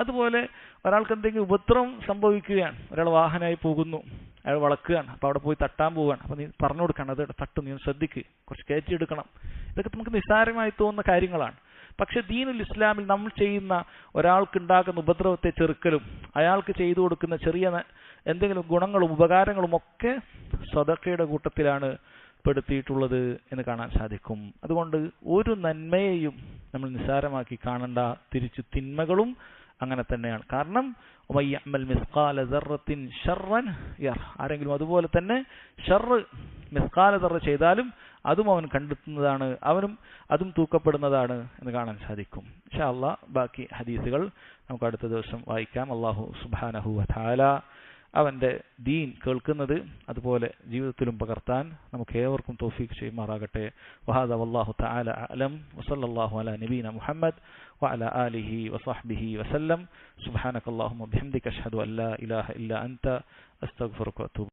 അതുപോലെ ഒരാൾക്ക് എന്തെങ്കിലും ഉപദ്രവം സംഭവിക്കുകയാണ്, ഒരാൾ വാഹനമായി പോകുന്നു, അയാൾ വളക്കുകയാണ്, അപ്പോൾ അവിടെ പോയി തട്ടാൻ പോവുകയാണ്, അപ്പോൾ നീ പറഞ്ഞു കൊടുക്കണം, അത് തട്ടും, നീ ശ്രദ്ധിക്ക്, കുറച്ച് കയറ്റിയെടുക്കണം. ഇതൊക്കെ നമുക്ക് നിസ്സാരമായി തോന്നുന്ന കാര്യങ്ങളാണ്. പക്ഷെ ദീനുൽ ഇസ്ലാമിൽ നമ്മൾ ചെയ്യുന്ന ഒരാൾക്കുണ്ടാകുന്ന ഉപദ്രവത്തെ ചെറുക്കലും അയാൾക്ക് ചെയ്തു കൊടുക്കുന്ന ചെറിയ എന്തെങ്കിലും ഗുണങ്ങളും ഉപകാരങ്ങളും ഒക്കെ സദഖയുടെ കൂട്ടത്തിലാണ് പെടുത്തിയിട്ടുള്ളത് എന്ന് കാണാൻ സാധിക്കും. അതുകൊണ്ട് ഒരു നന്മയെയും നമ്മൾ നിസ്സാരമാക്കി കാണണ്ട, തിരിച്ചു തിന്മകളും അങ്ങനെ തന്നെയാണ്. കാരണം ആരെങ്കിലും അതുപോലെ തന്നെ ഷർറ് മിസ്കാല ദർറ ചെയ്താലും അതും അവൻ കണ്ടെത്തുന്നതാണ്, അതും തൂക്കപ്പെടുന്നതാണ് എന്ന് കാണാൻ സാധിക്കും. ഇൻഷാ അല്ലാഹ് ബാക്കി ഹദീസുകൾ നമുക്ക് അടുത്ത ദിവസം വായിക്കാം. അല്ലാഹു സുബ്ഹാനഹു വ തആല അവന്റെ ദീൻ കേൾക്കുന്നത് അതുപോലെ ജീവിതത്തിലും പകർത്താൻ നമുക്ക് ഏവർക്കും തൗഫീഖ് ചെയ്യുമാറാകട്ടെ. വഹാദ വല്ലാഹു തആല അഅലം വസല്ലല്ലാഹു അലാ നബീന മുഹമ്മദ് വഅലാ ആലിഹി വസഹ്ബിഹി വസല്ലം. സുബ്ഹാനകല്ലാഹുമ്മ വബിഹംദിക അഷ്ഹദു അൻ ലാ ഇലാഹ ഇല്ലാ അൻത അസ്തഗ്ഫിറുക വഅതൂബു